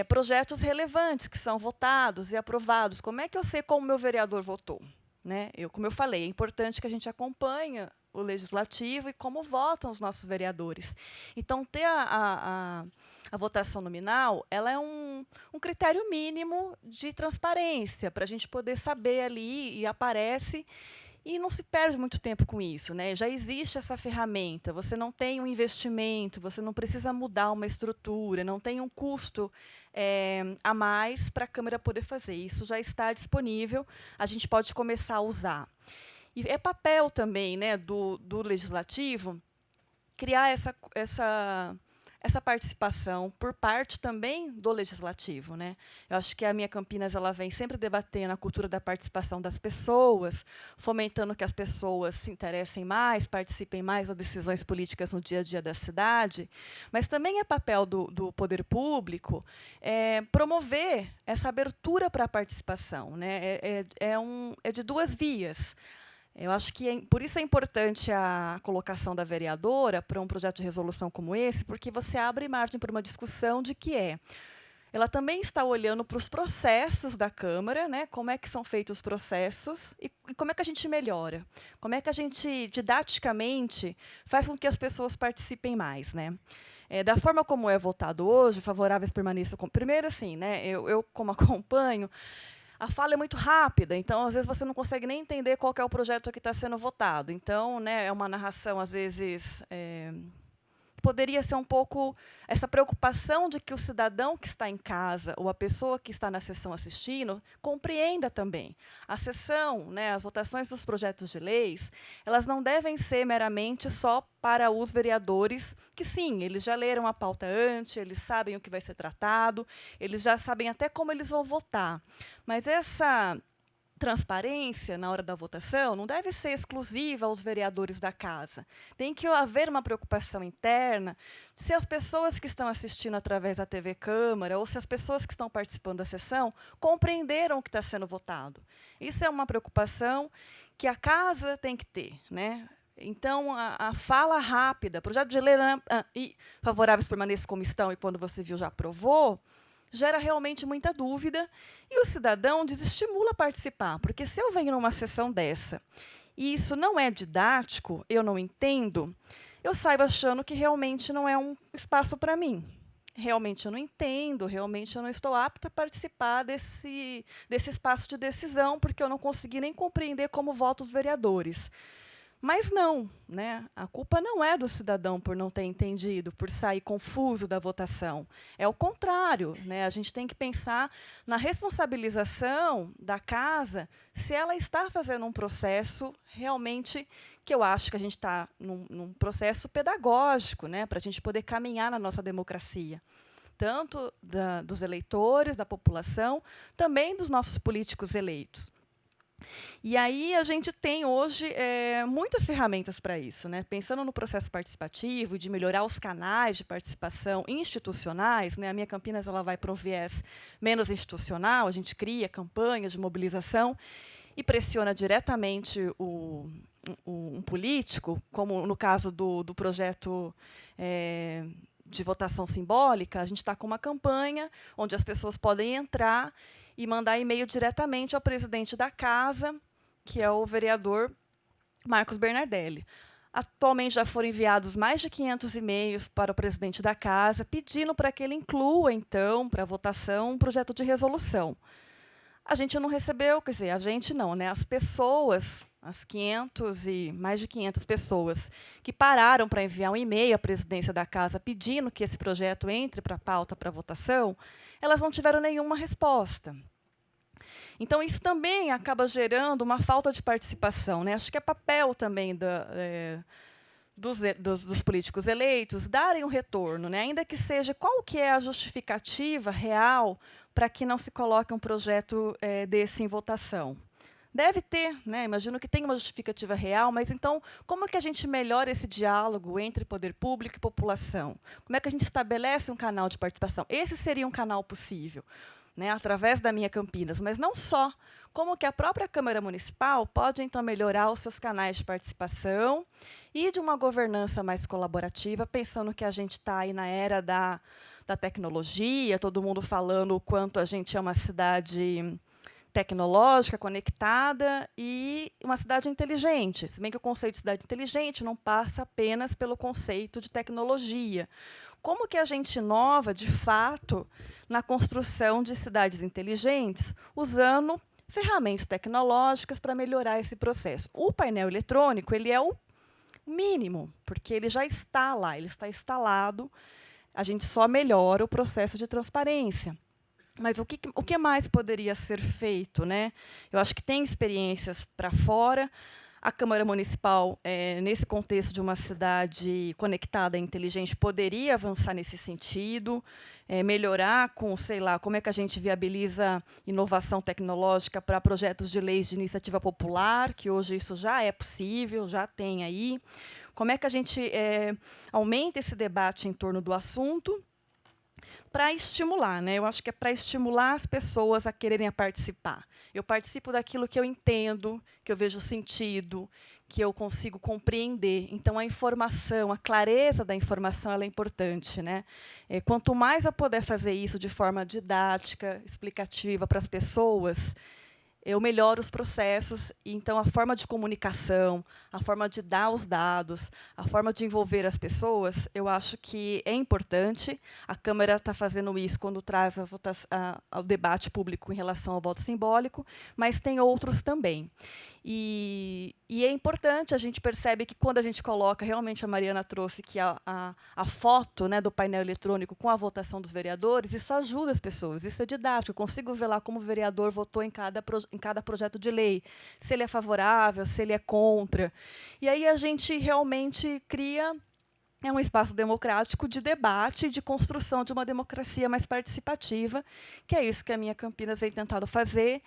projetos relevantes que são votados e aprovados, como é que eu sei como meu vereador votou? Né? Como eu falei, é importante que a gente acompanhe o legislativo e como votam os nossos vereadores. Então, ter a votação nominal, ela é um critério mínimo de transparência, para a gente poder saber ali, e aparece, e não se perde muito tempo com isso. Né? Já existe essa ferramenta, você não tem um investimento, você não precisa mudar uma estrutura, não tem um custo a mais para a Câmara poder fazer. Isso já está disponível, a gente pode começar a usar. E é papel também, né, do Legislativo criar essa participação por parte também do Legislativo. Né? Eu acho que a Minha Campinas ela vem sempre debatendo a cultura da participação das pessoas, fomentando que as pessoas se interessem mais, participem mais das decisões políticas no dia a dia da cidade, mas também é papel do poder público promover essa abertura para a participação. Né? É de duas vias. Eu acho que por isso é importante a colocação da vereadora para um projeto de resolução como esse, porque você abre margem para uma discussão de que ela também está olhando para os processos da Câmara, né, como é que são feitos os processos e como é que a gente melhora, como é que a gente, didaticamente, faz com que as pessoas participem mais. Né? Da forma como é votado hoje, favoráveis permaneçam como... Primeiro, assim, né, eu como acompanho, a fala é muito rápida, então, às vezes, você não consegue nem entender qual que é o projeto que está sendo votado. Então, né, é uma narração, às vezes, poderia ser um pouco essa preocupação de que o cidadão que está em casa ou a pessoa que está na sessão assistindo compreenda também. A sessão, né, as votações dos projetos de leis, elas não devem ser meramente só para os vereadores, que sim, eles já leram a pauta antes, eles sabem o que vai ser tratado, eles já sabem até como eles vão votar. Mas essa transparência na hora da votação não deve ser exclusiva aos vereadores da casa. Tem que haver uma preocupação interna se as pessoas que estão assistindo através da TV Câmara ou se as pessoas que estão participando da sessão compreenderam o que está sendo votado. Isso é uma preocupação que a casa tem que ter. Né? Então, a fala rápida, projeto de lei e favoráveis permaneçam como estão e quando você viu já aprovou, gera realmente muita dúvida e o cidadão desestimula a participar, porque se eu venho numa sessão dessa e isso não é didático, eu não entendo, eu saio achando que realmente não é um espaço para mim. Realmente eu não entendo, realmente eu não estou apta a participar desse espaço de decisão, porque eu não consegui nem compreender como votam os vereadores. Mas não, né? A culpa não é do cidadão por não ter entendido, por sair confuso da votação. É o contrário, né? A gente tem que pensar na responsabilização da casa se ela está fazendo um processo realmente que eu acho que a gente está num processo pedagógico, né? Para a gente poder caminhar na nossa democracia. Tanto dos eleitores, da população, também dos nossos políticos eleitos. E aí a gente tem hoje muitas ferramentas para isso. Né? Pensando no processo participativo, de melhorar os canais de participação institucionais, né? A Minha Campinas ela vai para um viés menos institucional, a gente cria campanhas de mobilização e pressiona diretamente um político, como no caso do projeto de votação simbólica, a gente está com uma campanha onde as pessoas podem entrar e mandar e-mail diretamente ao presidente da casa, que é o vereador Marcos Bernardelli. Atualmente já foram enviados mais de 500 e-mails para o presidente da casa, pedindo para que ele inclua, então, para votação, um projeto de resolução. A gente não recebeu, quer dizer, a gente não, né? As pessoas, mais de 500 pessoas que pararam para enviar um e-mail à presidência da casa pedindo que esse projeto entre para a pauta para votação, elas não tiveram nenhuma resposta. Então, isso também acaba gerando uma falta de participação. Né? Acho que é papel também dos políticos eleitos darem um retorno, né? Ainda que seja qual que é a justificativa real para que não se coloque um projeto desse em votação. Deve ter, né? Imagino que tem uma justificativa real, mas então, como é que a gente melhora esse diálogo entre poder público e população? Como é que a gente estabelece um canal de participação? Esse seria um canal possível, né, através da Minha Campinas, mas não só. Como que a própria Câmara Municipal pode, então, melhorar os seus canais de participação e de uma governança mais colaborativa, pensando que a gente está aí na era da tecnologia, todo mundo falando o quanto a gente é uma cidade tecnológica, conectada e uma cidade inteligente. Se bem que o conceito de cidade inteligente não passa apenas pelo conceito de tecnologia. Como que a gente inova, de fato, na construção de cidades inteligentes, usando ferramentas tecnológicas para melhorar esse processo? O painel eletrônico ele é o mínimo, porque ele já está lá, ele está instalado, a gente só melhora o processo de transparência. Mas o que mais poderia ser feito, né? Eu acho que tem experiências para fora. A Câmara Municipal, nesse contexto de uma cidade conectada e inteligente, poderia avançar nesse sentido, melhorar com, sei lá, como é que a gente viabiliza inovação tecnológica para projetos de leis de iniciativa popular, que hoje isso já é possível, já tem aí. Como é que a gente aumenta esse debate em torno do assunto para estimular, né? Eu acho que é para estimular as pessoas a quererem participar. Eu participo daquilo que eu entendo, que eu vejo sentido, que eu consigo compreender. Então, a informação, a clareza da informação, ela é importante, né? Quanto mais eu puder fazer isso de forma didática, explicativa para as pessoas, eu melhoro os processos, e então a forma de comunicação, a forma de dar os dados, a forma de envolver as pessoas, eu acho que é importante. A Câmara está fazendo isso quando traz ao debate público em relação ao voto simbólico, mas tem outros também. E é importante, a gente percebe que quando a gente coloca, realmente a Mariana trouxe que a foto, né, do painel eletrônico com a votação dos vereadores, isso ajuda as pessoas, isso é didático, eu consigo ver lá como o vereador votou em cada projeto de lei, se ele é favorável, se ele é contra. E aí a gente realmente cria um espaço democrático de debate e de construção de uma democracia mais participativa, que é isso que a Minha Campinas vem tentando fazer.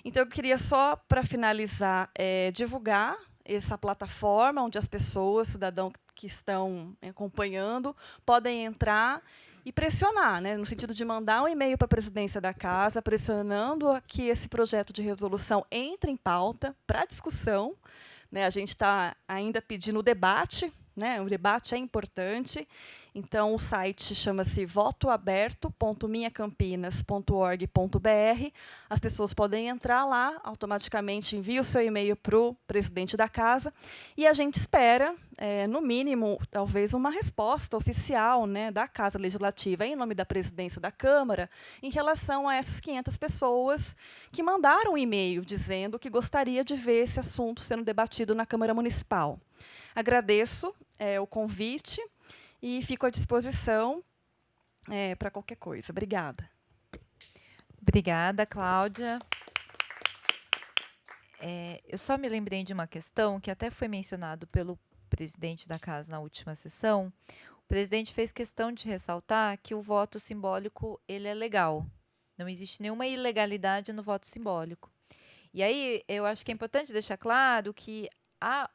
Então, eu queria só, para finalizar, divulgar essa plataforma onde as pessoas, cidadãos que estão acompanhando, podem entrar e pressionar, né, no sentido de mandar um e-mail para a presidência da casa, pressionando que esse projeto de resolução entre em pauta para discussão. Né, a gente está ainda pedindo o debate, né, o debate é importante. Então, o site chama-se votoaberto.minhacampinas.org.br. As pessoas podem entrar lá, automaticamente envia o seu e-mail para o presidente da casa, e a gente espera, no mínimo, talvez uma resposta oficial, né, da Casa Legislativa, em nome da presidência da Câmara, em relação a essas 500 pessoas que mandaram um e-mail dizendo que gostaria de ver esse assunto sendo debatido na Câmara Municipal. Agradeço o convite e fico à disposição para qualquer coisa. Obrigada. Obrigada, Cláudia. Eu só me lembrei de uma questão que até foi mencionado pelo presidente da casa na última sessão. O presidente fez questão de ressaltar que o voto simbólico ele é legal. Não existe nenhuma ilegalidade no voto simbólico. E aí, eu acho que é importante deixar claro que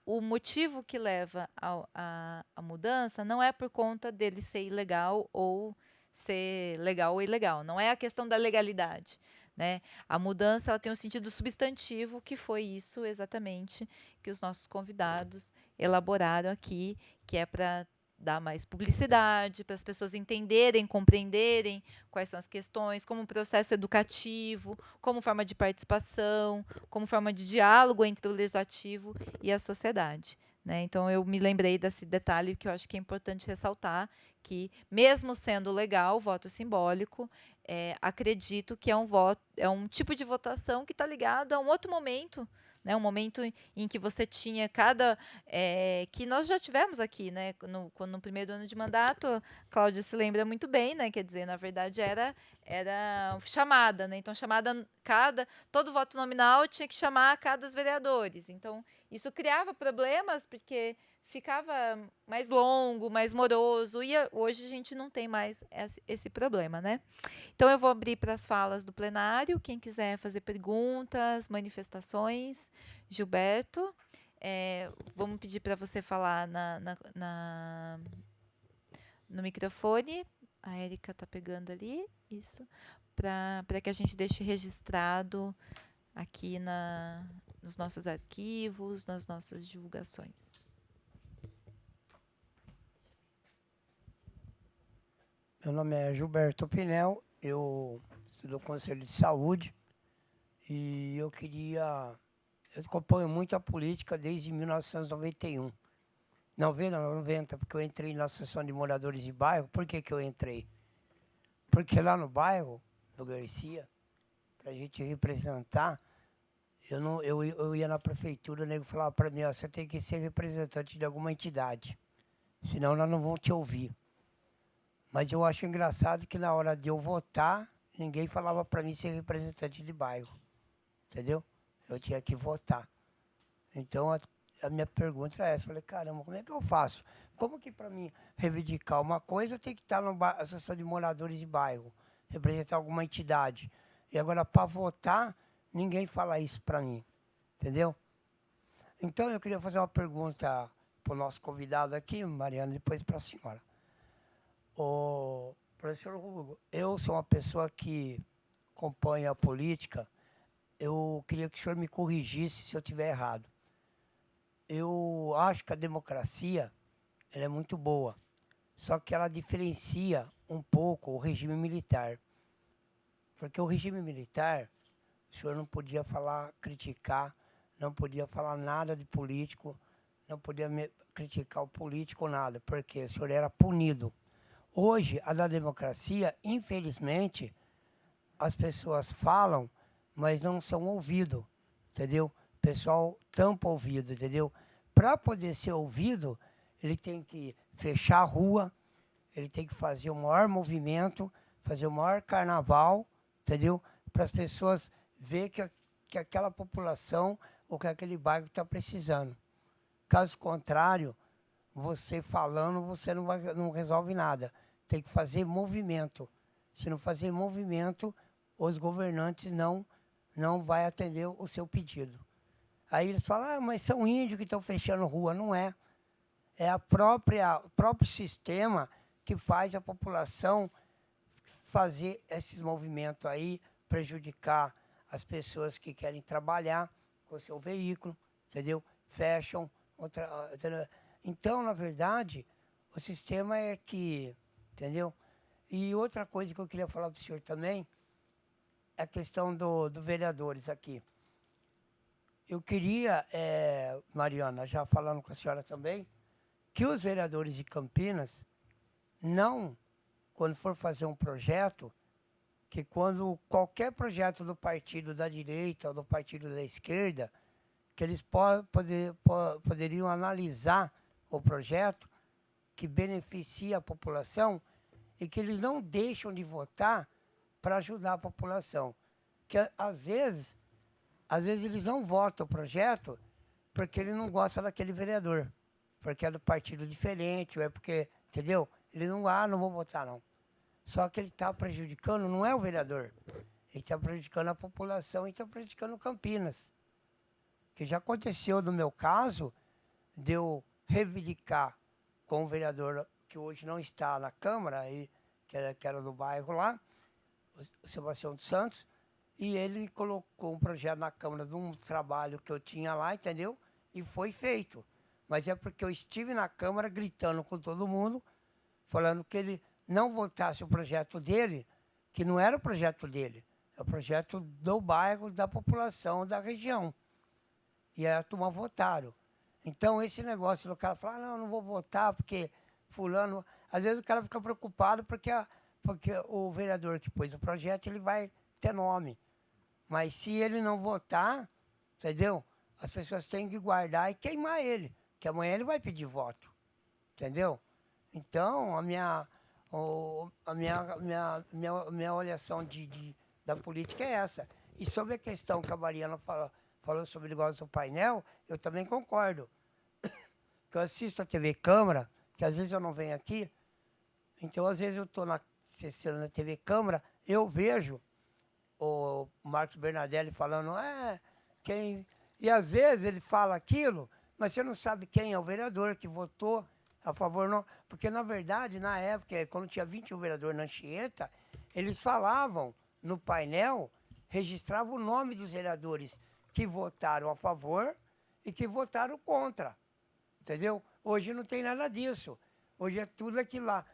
o motivo que leva à mudança não é por conta dele ser ilegal ou ser legal ou ilegal. Não é a questão da legalidade. Né? A mudança ela tem um sentido substantivo, que foi isso exatamente que os nossos convidados elaboraram aqui, que é para dar mais publicidade, para as pessoas entenderem, compreenderem quais são as questões, como processo educativo, como forma de participação, como forma de diálogo entre o legislativo e a sociedade. Né? Então, eu me lembrei desse detalhe que eu acho que é importante ressaltar, que, mesmo sendo legal o voto simbólico, acredito que é um tipo de votação que está ligado a um outro momento, né, um momento em que você tinha que nós já tivemos aqui, né, no primeiro ano de mandato, Cláudia se lembra muito bem, né, quer dizer, na verdade era chamada, né, então todo voto nominal tinha que chamar cada dos vereadores, então isso criava problemas porque ficava mais longo, mais moroso, e hoje a gente não tem mais esse problema, né? Então eu vou abrir para as falas do plenário, quem quiser fazer perguntas, manifestações. Gilberto, vamos pedir para você falar no microfone. A Érica está pegando ali, isso, para que a gente deixe registrado aqui nos nossos arquivos, nas nossas divulgações. Meu nome é Gilberto Pinel, eu sou do Conselho de Saúde e eu acompanho muito a política desde 1991. 90, porque eu entrei na Associação de Moradores de Bairro. Por que eu entrei? Porque lá no bairro do Garcia, para a gente representar, eu ia na prefeitura, o nego falava para mim, ó, você tem que ser representante de alguma entidade, senão nós não vamos te ouvir. Mas eu acho engraçado que na hora de eu votar, ninguém falava para mim ser representante de bairro, entendeu? Eu tinha que votar. Então a minha pergunta é essa, eu falei, caramba, como é que eu faço? Como que para mim reivindicar uma coisa, eu tenho que estar na Associação de Moradores de Bairro, representar alguma entidade. E agora para votar, ninguém fala isso para mim, entendeu? Então eu queria fazer uma pergunta para o nosso convidado aqui, Mariana, depois para a senhora. Ô, professor Hugo, eu sou uma pessoa que acompanha a política. Eu queria que o senhor me corrigisse se eu estiver errado. Eu acho que a democracia ela é muito boa, só que ela diferencia um pouco o regime militar. Porque o regime militar, o senhor não podia falar, criticar, não podia falar nada de político, não podia criticar o político, nada, porque o senhor era punido. Hoje, a da democracia, infelizmente, as pessoas falam, mas não são ouvidos, entendeu? O pessoal tampa o ouvido, entendeu? Para poder ser ouvido, ele tem que fechar a rua, ele tem que fazer o maior movimento, fazer o maior carnaval, entendeu? Para as pessoas verem que aquela população ou que aquele bairro está precisando. Caso contrário, você falando, você não resolve nada. Tem que fazer movimento. Se não fazer movimento, os governantes não vão atender o seu pedido. Aí eles falam, mas são índios que estão fechando rua. Não é. É o próprio sistema que faz a população fazer esses movimentos aí, prejudicar as pessoas que querem trabalhar com o seu veículo, entendeu? Fecham. Então, na verdade, o sistema é que, entendeu? E outra coisa que eu queria falar para o senhor também, é a questão do vereadores aqui. Eu queria, Mariana, já falando com a senhora também, que os vereadores de Campinas não, quando for fazer um projeto, que quando qualquer projeto do partido da direita ou do partido da esquerda, que eles poderiam analisar o projeto que beneficia a população e que eles não deixam de votar para ajudar a população. Que às vezes eles não votam o projeto porque ele não gosta daquele vereador, porque é do partido diferente, ou é porque, entendeu? Ele não vou votar não. Só que ele está prejudicando, não é o vereador, ele está prejudicando a população e está prejudicando Campinas. Que já aconteceu no meu caso, de eu reivindicar com o vereador que hoje não está na Câmara, que era do bairro lá, o Sebastião dos Santos, e ele colocou um projeto na Câmara de um trabalho que eu tinha lá, entendeu? E foi feito. Mas é porque eu estive na Câmara gritando com todo mundo, falando que ele não votasse o projeto dele, que não era o projeto dele, é o projeto do bairro, da população, da região. E aí a turma votaram. Então, esse negócio do cara falar, não vou votar porque fulano... Às vezes o cara fica preocupado porque o vereador que pôs o projeto, ele vai ter nome. Mas se ele não votar, entendeu? As pessoas têm que guardar e queimar ele, que amanhã ele vai pedir voto, entendeu? Então, a minha avaliação da política é essa. E sobre a questão que a Mariana falou sobre o negócio do painel, eu também concordo. que eu assisto a TV Câmara, que às vezes eu não venho aqui, então às vezes eu estou assistindo na TV Câmara, eu vejo o Marcos Bernardelli falando, quem... E às vezes ele fala aquilo, mas você não sabe quem é o vereador que votou a favor ou não. Porque, na verdade, na época, quando tinha 21 vereadores na Anchieta, eles falavam no painel, registravam o nome dos vereadores que votaram a favor e que votaram contra. Entendeu? Hoje não tem nada disso. Hoje é tudo aquilo lá.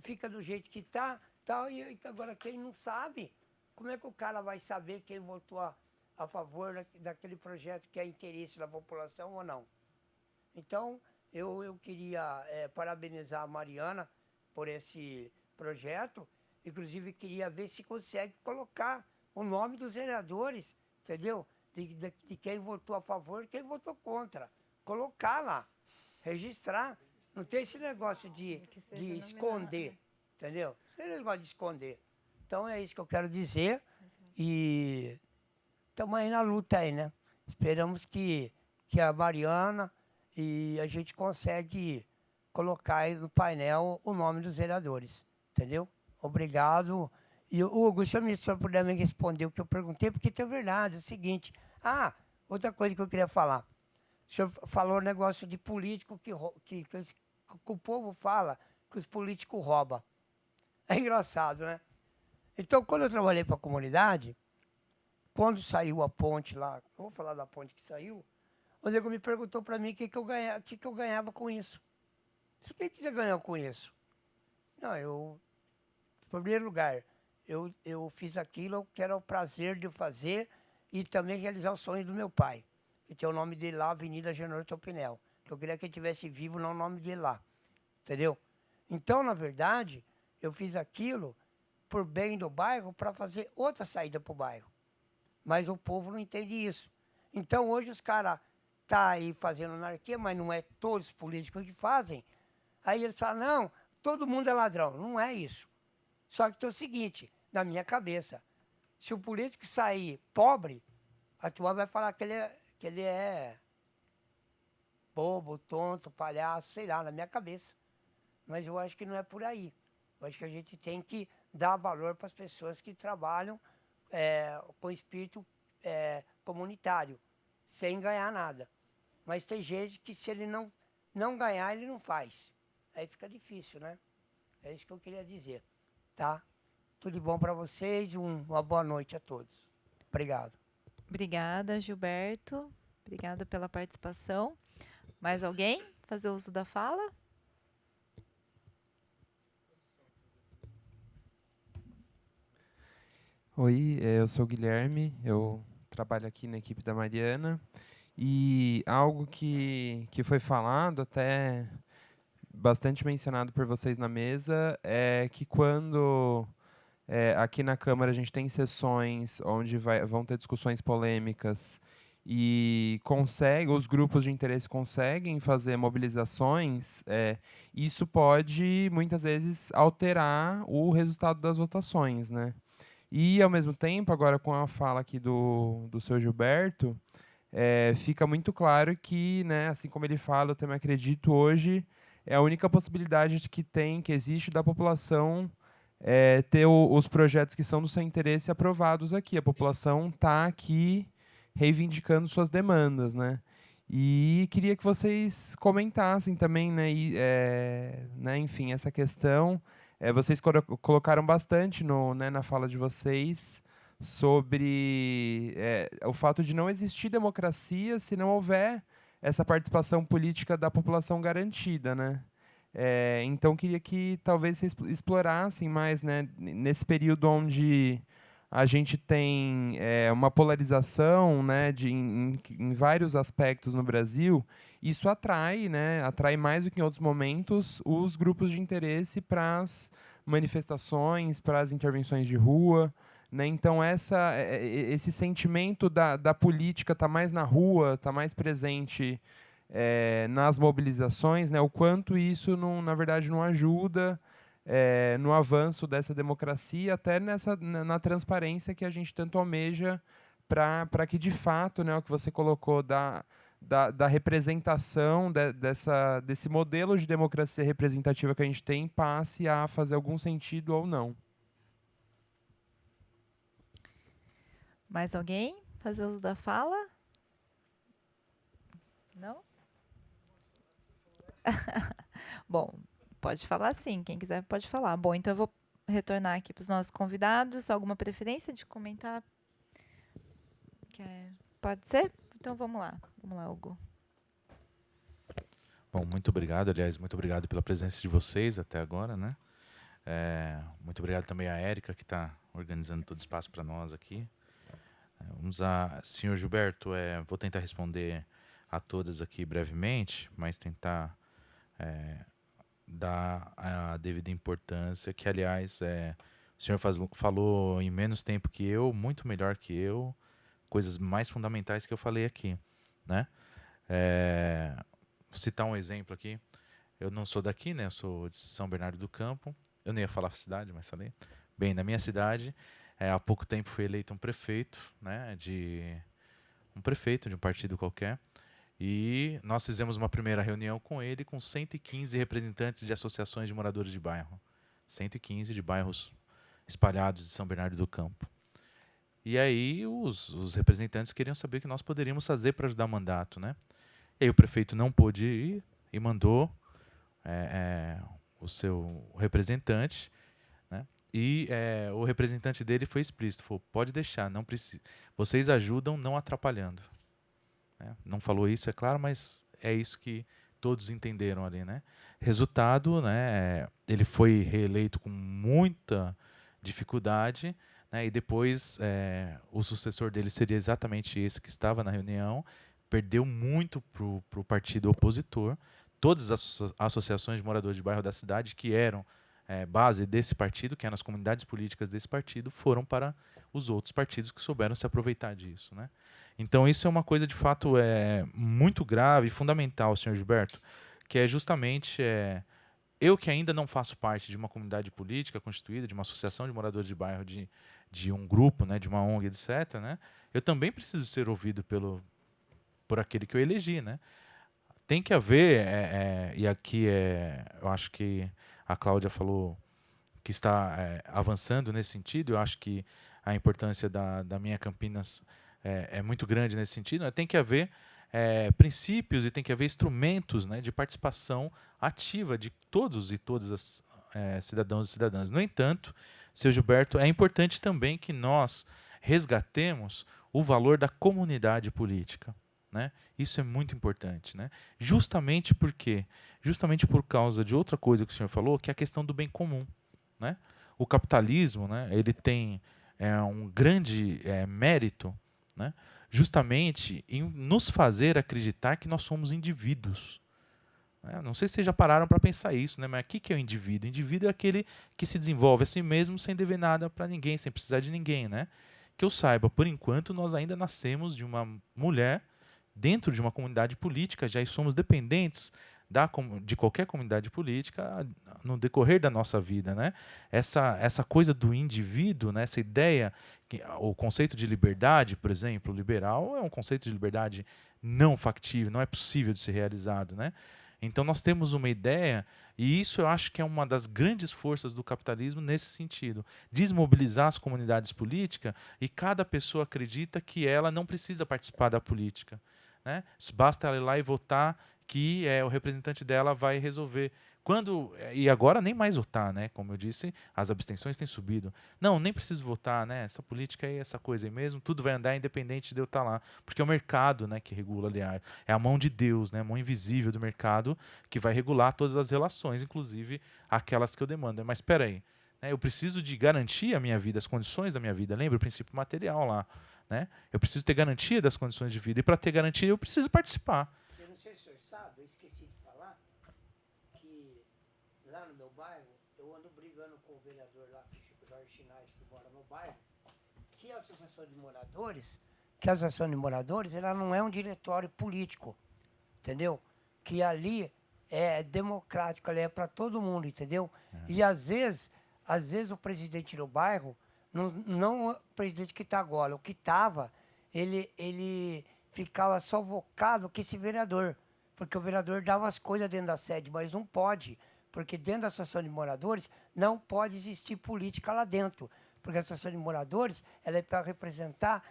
Fica do jeito que está, tal, e agora quem não sabe, como é que o cara vai saber quem votou a favor daquele projeto que é interesse da população ou não? Então, eu queria parabenizar a Mariana por esse projeto, inclusive queria ver se consegue colocar o nome dos vereadores, entendeu? De quem votou a favor e quem votou contra. Colocar lá, registrar. Não tem esse negócio de esconder, entendeu? Não tem esse negócio de esconder. Então é isso que eu quero dizer. E estamos aí na luta aí, né? Esperamos que a Mariana e a gente consegue colocar aí no painel o nome dos vereadores, entendeu? Obrigado. E Hugo, se o senhor puder me responder o que eu perguntei, porque é verdade, é o seguinte. Outra coisa que eu queria falar. O senhor falou o negócio de político que o povo fala que os políticos roubam. É engraçado, né? Então, quando eu trabalhei para a comunidade, quando saiu a ponte lá, eu vou falar da ponte que saiu, o nego me perguntou para mim o que eu ganhava com isso. O que você ganhou com isso? Não, em primeiro lugar, eu fiz aquilo que era o prazer de fazer e também realizar o sonho do meu pai, que tem o nome dele lá, Avenida Genor Topinel. Eu queria que ele estivesse vivo, não o nome dele lá. Entendeu? Então, na verdade, eu fiz aquilo por bem do bairro para fazer outra saída para o bairro. Mas o povo não entende isso. Então, hoje os caras estão aí fazendo anarquia, mas não é todos os políticos que fazem. Aí eles falam, não, todo mundo é ladrão. Não é isso. Só que tem o seguinte, na minha cabeça, se o político sair pobre, a turma vai falar que ele é bobo, tonto, palhaço, sei lá, na minha cabeça. Mas eu acho que não é por aí. Eu acho que a gente tem que dar valor para as pessoas que trabalham com espírito comunitário, sem ganhar nada. Mas tem gente que se ele não ganhar, ele não faz. Aí fica difícil, né? É isso que eu queria dizer, tá? Tudo de bom para vocês, uma boa noite a todos. Obrigado. Obrigada, Gilberto. Obrigada pela participação. Mais alguém fazer uso da fala? Oi, eu sou o Guilherme, eu trabalho aqui na equipe da Mariana. E algo que foi falado, até bastante mencionado por vocês na mesa, é que quando aqui na Câmara a gente tem sessões onde vão ter discussões polêmicas e os grupos de interesse conseguem fazer mobilizações, isso pode, muitas vezes, alterar o resultado das votações, né? E, ao mesmo tempo, agora com a fala aqui do seu Gilberto, fica muito claro que, né, assim como ele fala, eu também acredito hoje, é a única possibilidade que existe da população ter os projetos que são do seu interesse aprovados aqui. A população está aqui reivindicando suas demandas, né? E queria que vocês comentassem também, né, enfim, essa questão. Vocês colocaram bastante na fala de vocês sobre o fato de não existir democracia se não houver essa participação política da população garantida, né? Então, queria que talvez vocês explorassem mais, né, nesse período onde a gente tem uma polarização, né, em vários aspectos no Brasil. Isso atrai, né, atrai mais do que em outros momentos os grupos de interesse para as manifestações, para as intervenções de rua, né? Então esse sentimento da política está mais na rua, está mais presente nas mobilizações, né? O quanto isso na verdade não ajuda no avanço dessa democracia, até na transparência que a gente tanto almeja para que, de fato, né, o que você colocou da representação desse modelo de democracia representativa que a gente tem passe a fazer algum sentido ou não. Mais alguém? Fazer uso da fala? Não? Bom, pode falar sim. Quem quiser pode falar. Bom, então eu vou retornar aqui para os nossos convidados. Alguma preferência de comentar? Pode ser? Então vamos lá. Vamos lá, Hugo. Bom, muito obrigado, aliás, muito obrigado pela presença de vocês até agora, né? Muito obrigado também à Érica, que está organizando todo o espaço para nós aqui. Senhor Gilberto, vou tentar responder a todas aqui brevemente, mas tentar dar a devida importância, que, aliás, o senhor falou em menos tempo que eu, muito melhor que eu, coisas mais fundamentais que eu falei aqui, né? Vou citar um exemplo aqui. Eu não sou daqui, né? Eu sou de São Bernardo do Campo. Eu nem ia falar a cidade, mas falei. Bem, na minha cidade, há pouco tempo foi eleito um prefeito, né? Um prefeito de um partido qualquer. E nós fizemos uma primeira reunião com ele, com 115 representantes de associações de moradores de bairro. 115 de bairros espalhados de São Bernardo do Campo. E aí os representantes queriam saber o que nós poderíamos fazer para ajudar o mandato, né? E aí o prefeito não pôde ir e mandou o seu representante, né? E o representante dele foi explícito, falou, pode deixar, não precisa. Vocês ajudam não atrapalhando. Não falou isso, é claro, mas é isso que todos entenderam ali, né? Resultado, né? Ele foi reeleito com muita dificuldade, né? E depois o sucessor dele seria exatamente esse que estava na reunião, perdeu muito para o partido opositor. Todas as associações de moradores de bairro da cidade, que eram base desse partido, que eram as comunidades políticas desse partido, foram para os outros partidos que souberam se aproveitar disso, né? Então isso é uma coisa de fato muito grave e fundamental, senhor Gilberto, que é justamente eu que ainda não faço parte de uma comunidade política constituída, de uma associação de moradores de bairro, de um grupo, né, de uma ONG, etc., né, eu também preciso ser ouvido por aquele que eu elegi, né? Tem que haver, e aqui eu acho que a Cláudia falou que está avançando nesse sentido, eu acho que a importância da minha Campinas é muito grande nesse sentido, né? Tem que haver princípios e tem que haver instrumentos, né, de participação ativa de todos e todas as cidadãos e cidadãs. No entanto, seu Gilberto, é importante também que nós resgatemos o valor da comunidade política, né? Isso é muito importante, né? Justamente por causa de outra coisa que o senhor falou, que é a questão do bem comum, né? O capitalismo, né, ele tem um grande mérito, né, justamente em nos fazer acreditar que nós somos indivíduos. Não sei se vocês já pararam para pensar isso, né? Mas o que é o indivíduo? O indivíduo é aquele que se desenvolve a si mesmo sem dever nada para ninguém, sem precisar de ninguém, né? Que eu saiba, por enquanto, nós ainda nascemos de uma mulher dentro de uma comunidade política, já somos dependentes de qualquer comunidade política no decorrer da nossa vida, né? Essa coisa do indivíduo, né? Essa ideia, o conceito de liberdade, por exemplo, liberal é um conceito de liberdade não factível, não é possível de ser realizado, né? Então nós temos uma ideia, e isso eu acho que é uma das grandes forças do capitalismo nesse sentido, desmobilizar as comunidades políticas, e cada pessoa acredita que ela não precisa participar da política, né? Basta ela ir lá e votar que o representante dela vai resolver. E agora nem mais votar, né? Como eu disse, as abstenções têm subido. Não, nem preciso votar, né? Essa política aí, essa coisa aí mesmo, tudo vai andar independente de eu estar lá. Porque é o mercado, né, que regula, aliás. É a mão de Deus, né? A mão invisível do mercado que vai regular todas as relações, inclusive aquelas que eu demando. Mas espera aí, né? Eu preciso de garantir a minha vida, as condições da minha vida. Lembra o princípio material lá, né? Eu preciso ter garantia das condições de vida. E para ter garantia, eu preciso participar. Eu não sei se o senhor sabe, eu esqueci de falar, que lá no meu bairro, eu ando brigando com o vereador lá, o Jorge Chinais, que mora no bairro, que a Associação de Moradores, ela não é um diretório político, entendeu? Que ali é democrático, ali é para todo mundo, entendeu? E às vezes o presidente do bairro, não o presidente que está agora, o que estava, ele ficava só focado com esse vereador, porque o vereador dava as coisas dentro da sede, mas não pode, porque dentro da associação de moradores não pode existir política lá dentro, porque a associação de moradores ela é para representar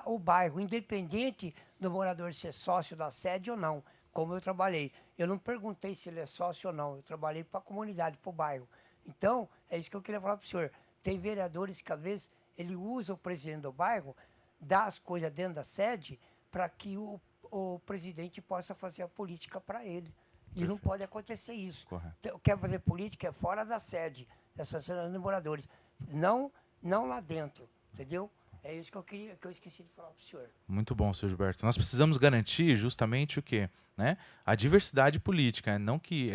o bairro, independente do morador ser sócio da sede ou não, como eu trabalhei. Eu não perguntei se ele é sócio ou não, eu trabalhei para a comunidade, para o bairro. Então, é isso que eu queria falar para o senhor. Tem vereadores que, às vezes, ele usa o presidente do bairro, dá as coisas dentro da sede, para que o presidente possa fazer a política para ele. E Perfeito. não pode acontecer isso. Correto. Quer fazer política é fora da sede, da associação de moradores. Não lá dentro, entendeu? É isso que eu esqueci de falar para o senhor. Muito bom, senhor Gilberto. Nós precisamos garantir justamente o quê? Né? A diversidade política. Não que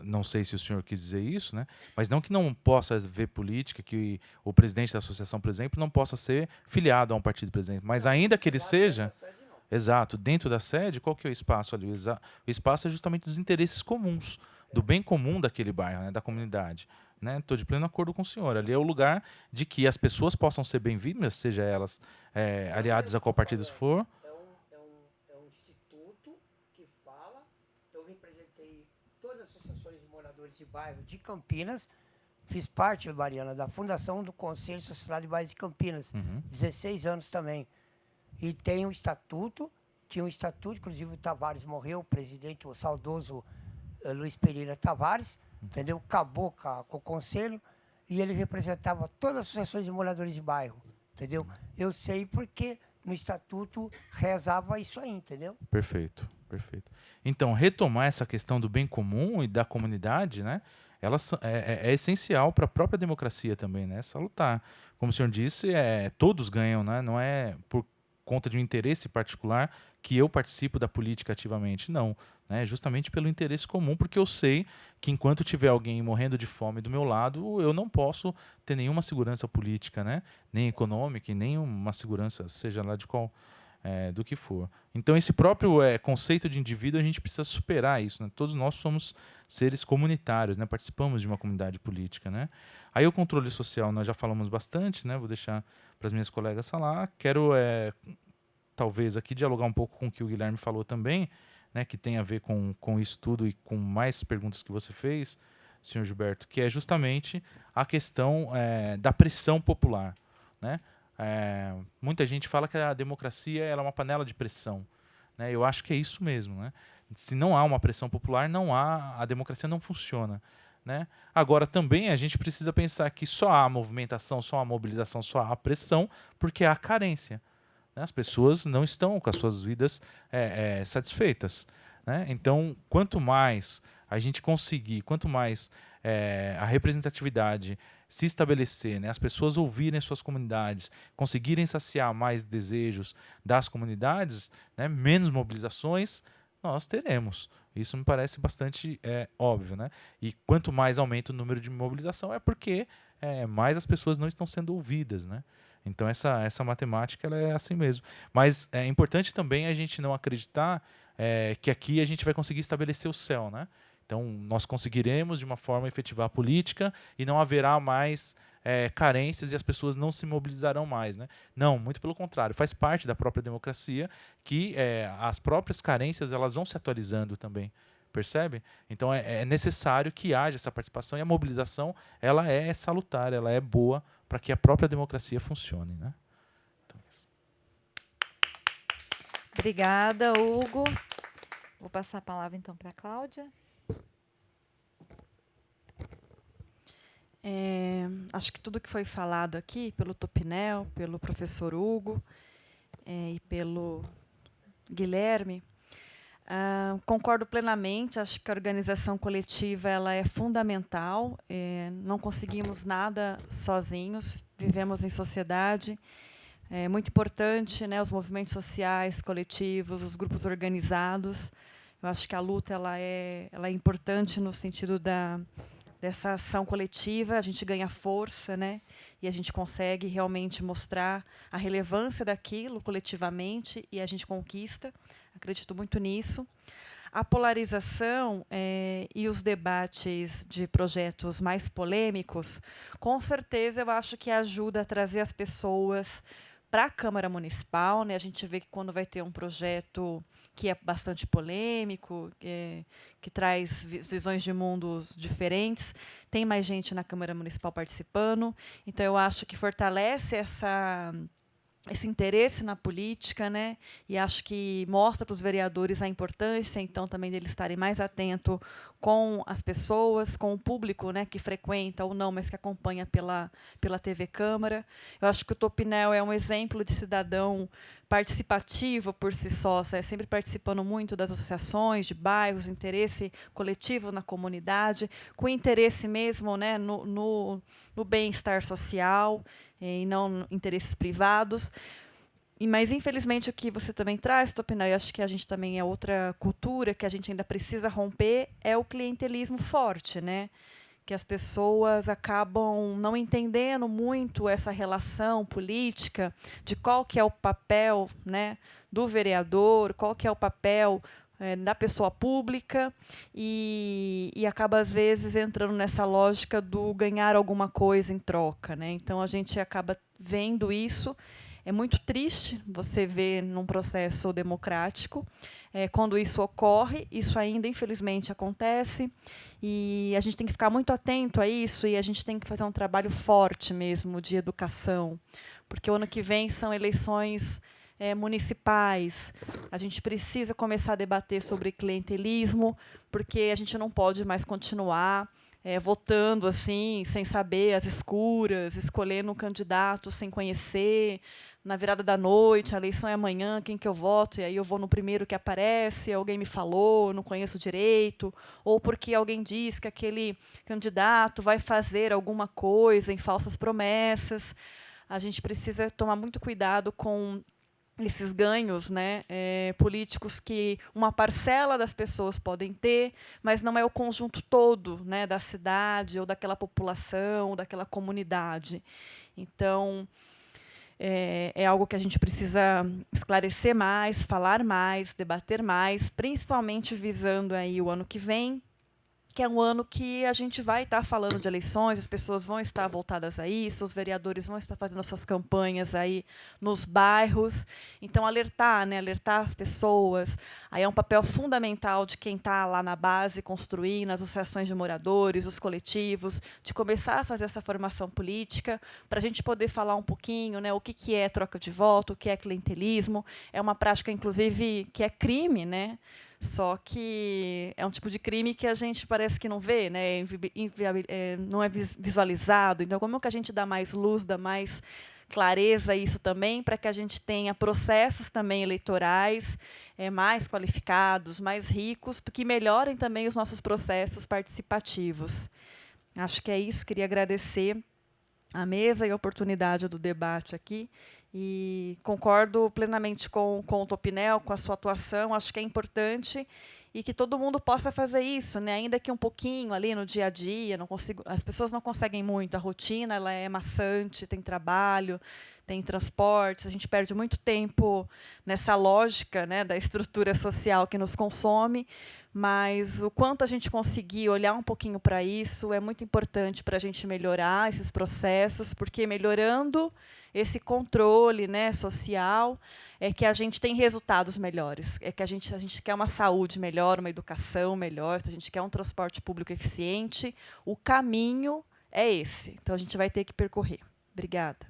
não sei se o senhor quis dizer isso, né? Mas não que não possa haver política, que o presidente da associação, por exemplo, não possa ser filiado a um partido, por exemplo. Mas ainda que ele seja... Exato. Dentro da sede, qual que é o espaço ali? O espaço é justamente dos interesses comuns, do bem comum daquele bairro, né? Da comunidade. Estou de pleno acordo com o senhor. Ali é o lugar de que as pessoas possam ser bem-vindas, seja elas aliadas a qual partido for. É um instituto que fala. Eu representei todas as associações de moradores de bairro de Campinas. Fiz parte, Mariana, da fundação do Conselho Social de Bairros de Campinas. 16 anos também. E tem um estatuto, tinha um estatuto, inclusive o Tavares morreu, o presidente, o saudoso Luiz Pereira Tavares, entendeu? Acabou com o conselho e ele representava todas as associações de moradores de bairro, entendeu? Eu sei porque no estatuto rezava isso aí, entendeu? Perfeito, perfeito. Então, retomar essa questão do bem comum e da comunidade, né? Ela é essencial para a própria democracia também, né? Salutar. Como o senhor disse, todos ganham, né? Não é por conta de um interesse particular que eu participo da política ativamente, não. Né? Justamente pelo interesse comum, porque eu sei que enquanto tiver alguém morrendo de fome do meu lado, eu não posso ter nenhuma segurança política, né? Nem econômica e nem uma segurança, seja lá de qual, do que for. Então, esse próprio conceito de indivíduo, a gente precisa superar isso. Né? Todos nós somos seres comunitários, né? Participamos de uma comunidade política. Né? Aí o controle social, nós já falamos bastante, né? Vou deixar para as minhas colegas falar. Quero, talvez, aqui dialogar um pouco com o que o Guilherme falou também, né? Que tem a ver com isso tudo e com mais perguntas que você fez, senhor Gilberto, que é justamente a questão da pressão popular. Né? Muita gente fala que a democracia ela é uma panela de pressão. Né? Eu acho que é isso mesmo. Né? Se não há uma pressão popular, a democracia não funciona. Né? Agora, também a gente precisa pensar que só há movimentação, só há mobilização, só há pressão, porque há carência. Né? As pessoas não estão com as suas vidas satisfeitas. Né? Então, quanto mais a gente conseguir, quanto mais a representatividade se estabelecer, né? As pessoas ouvirem suas comunidades, conseguirem saciar mais desejos das comunidades, né? Menos mobilizações, nós teremos. Isso me parece bastante óbvio. Né? E quanto mais aumenta o número de mobilização, é porque mais as pessoas não estão sendo ouvidas. Né? Então, essa matemática ela é assim mesmo. Mas é importante também a gente não acreditar que aqui a gente vai conseguir estabelecer o céu. Né? Então, nós conseguiremos, de uma forma, efetivar a política e não haverá mais carências e as pessoas não se mobilizarão mais. Né? Não, muito pelo contrário. Faz parte da própria democracia que as próprias carências elas vão se atualizando também. Percebe? Então, é necessário que haja essa participação e a mobilização ela é salutar, ela é boa para que a própria democracia funcione. Né? Então, isso. Obrigada, Hugo. Vou passar a palavra, então, para a Cláudia. Acho que tudo que foi falado aqui, pelo Topinel, pelo professor Hugo e pelo Guilherme, concordo plenamente. Acho que a organização coletiva ela é fundamental. Não conseguimos nada sozinhos, vivemos em sociedade. É muito importante, né, os movimentos sociais, coletivos, os grupos organizados. Eu acho que a luta ela é importante no sentido dessa ação coletiva, a gente ganha força, né? E a gente consegue realmente mostrar a relevância daquilo coletivamente e a gente conquista. Acredito muito nisso. A polarização e os debates de projetos mais polêmicos, com certeza eu acho que ajuda a trazer as pessoas para a Câmara Municipal, né? A gente vê que quando vai ter um projeto que é bastante polêmico, que traz visões de mundos diferentes, tem mais gente na Câmara Municipal participando. Então, eu acho que fortalece esse interesse na política, né? E acho que mostra para os vereadores a importância, então, também deles estarem mais atentos com as pessoas, com o público, né, que frequenta ou não, mas que acompanha pela TV Câmara. Eu acho que o Topinel é um exemplo de cidadão participativo por si só, sempre participando muito das associações de bairros, interesse coletivo na comunidade, com interesse mesmo, né, no bem-estar social, e não interesses privados. Mas, infelizmente, o que você também traz, Topinel, e acho que a gente também é outra cultura que a gente ainda precisa romper, é o clientelismo forte, né? Que as pessoas acabam não entendendo muito essa relação política de qual que é o papel, né, do vereador, qual que é o papel da pessoa pública, e acaba, às vezes, entrando nessa lógica do ganhar alguma coisa em troca, né? Então, a gente acaba vendo isso. É muito triste você ver num processo democrático, quando isso ocorre, isso ainda, infelizmente, acontece, e a gente tem que ficar muito atento a isso, e a gente tem que fazer um trabalho forte mesmo de educação, porque o ano que vem são eleições municipais. A gente precisa começar a debater sobre clientelismo, porque a gente não pode mais continuar votando assim, sem saber, às escuras, escolhendo um candidato sem conhecer, na virada da noite, a eleição é amanhã, quem que eu voto? E aí eu vou no primeiro que aparece, alguém me falou, eu não conheço direito, ou porque alguém diz que aquele candidato vai fazer alguma coisa em falsas promessas. A gente precisa tomar muito cuidado com esses ganhos, né, políticos que uma parcela das pessoas podem ter, mas não é o conjunto todo, né, da cidade ou daquela população, ou daquela comunidade. Então, é algo que a gente precisa esclarecer mais, falar mais, debater mais, principalmente visando aí o ano que vem, que é um ano que a gente vai estar falando de eleições, as pessoas vão estar voltadas a isso, os vereadores vão estar fazendo as suas campanhas aí nos bairros. Então, alertar, né, alertar as pessoas. Aí é um papel fundamental de quem está lá na base, construindo as associações de moradores, os coletivos, de começar a fazer essa formação política, para a gente poder falar um pouquinho, né, o que é troca de voto, o que é clientelismo. É uma prática, inclusive, que é crime, né? Só que é um tipo de crime que a gente parece que não vê, né? Não é visualizado. Então, como que a gente dá mais luz, dá mais clareza a isso também, para que a gente tenha processos também eleitorais mais qualificados, mais ricos, que melhorem também os nossos processos participativos. Acho que é isso. Queria agradecer a mesa e a oportunidade do debate aqui. E concordo plenamente com o Topinel, com a sua atuação. Acho que é importante e que todo mundo possa fazer isso, né? Ainda que um pouquinho ali no dia a dia. As pessoas não conseguem muito. A rotina ela é maçante, tem trabalho, tem transportes. A gente perde muito tempo nessa lógica, né, da estrutura social que nos consome. Mas o quanto a gente conseguir olhar um pouquinho para isso é muito importante para a gente melhorar esses processos, porque melhorando esse controle, né, social, é que a gente tem resultados melhores, é que a gente quer uma saúde melhor, uma educação melhor, se a gente quer um transporte público eficiente, o caminho é esse. Então, a gente vai ter que percorrer. Obrigada.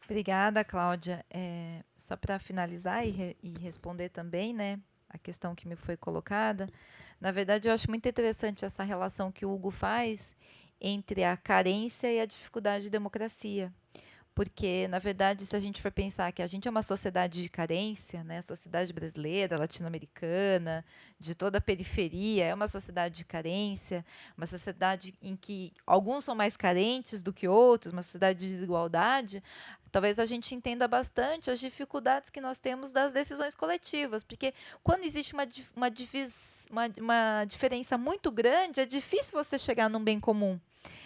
Obrigada, Cláudia. Só para finalizar e responder também, né, a questão que me foi colocada, na verdade, eu acho muito interessante essa relação que o Hugo faz entre a carência e a dificuldade de democracia. Porque, na verdade, se a gente for pensar que a gente é uma sociedade de carência, né, a sociedade brasileira, latino-americana, de toda a periferia, é uma sociedade de carência, uma sociedade em que alguns são mais carentes do que outros, uma sociedade de desigualdade, talvez a gente entenda bastante as dificuldades que nós temos das decisões coletivas, porque quando existe uma diferença muito grande, é difícil você chegar num bem comum.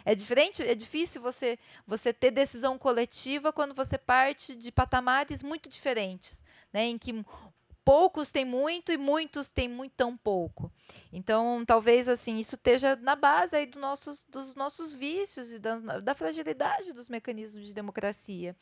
É difícil você ter decisão coletiva quando você parte de patamares muito diferentes, né, em que poucos têm muito e muitos têm muito tão pouco. Então, talvez assim isso esteja na base aí dos nossos vícios e da fragilidade dos mecanismos de democracia.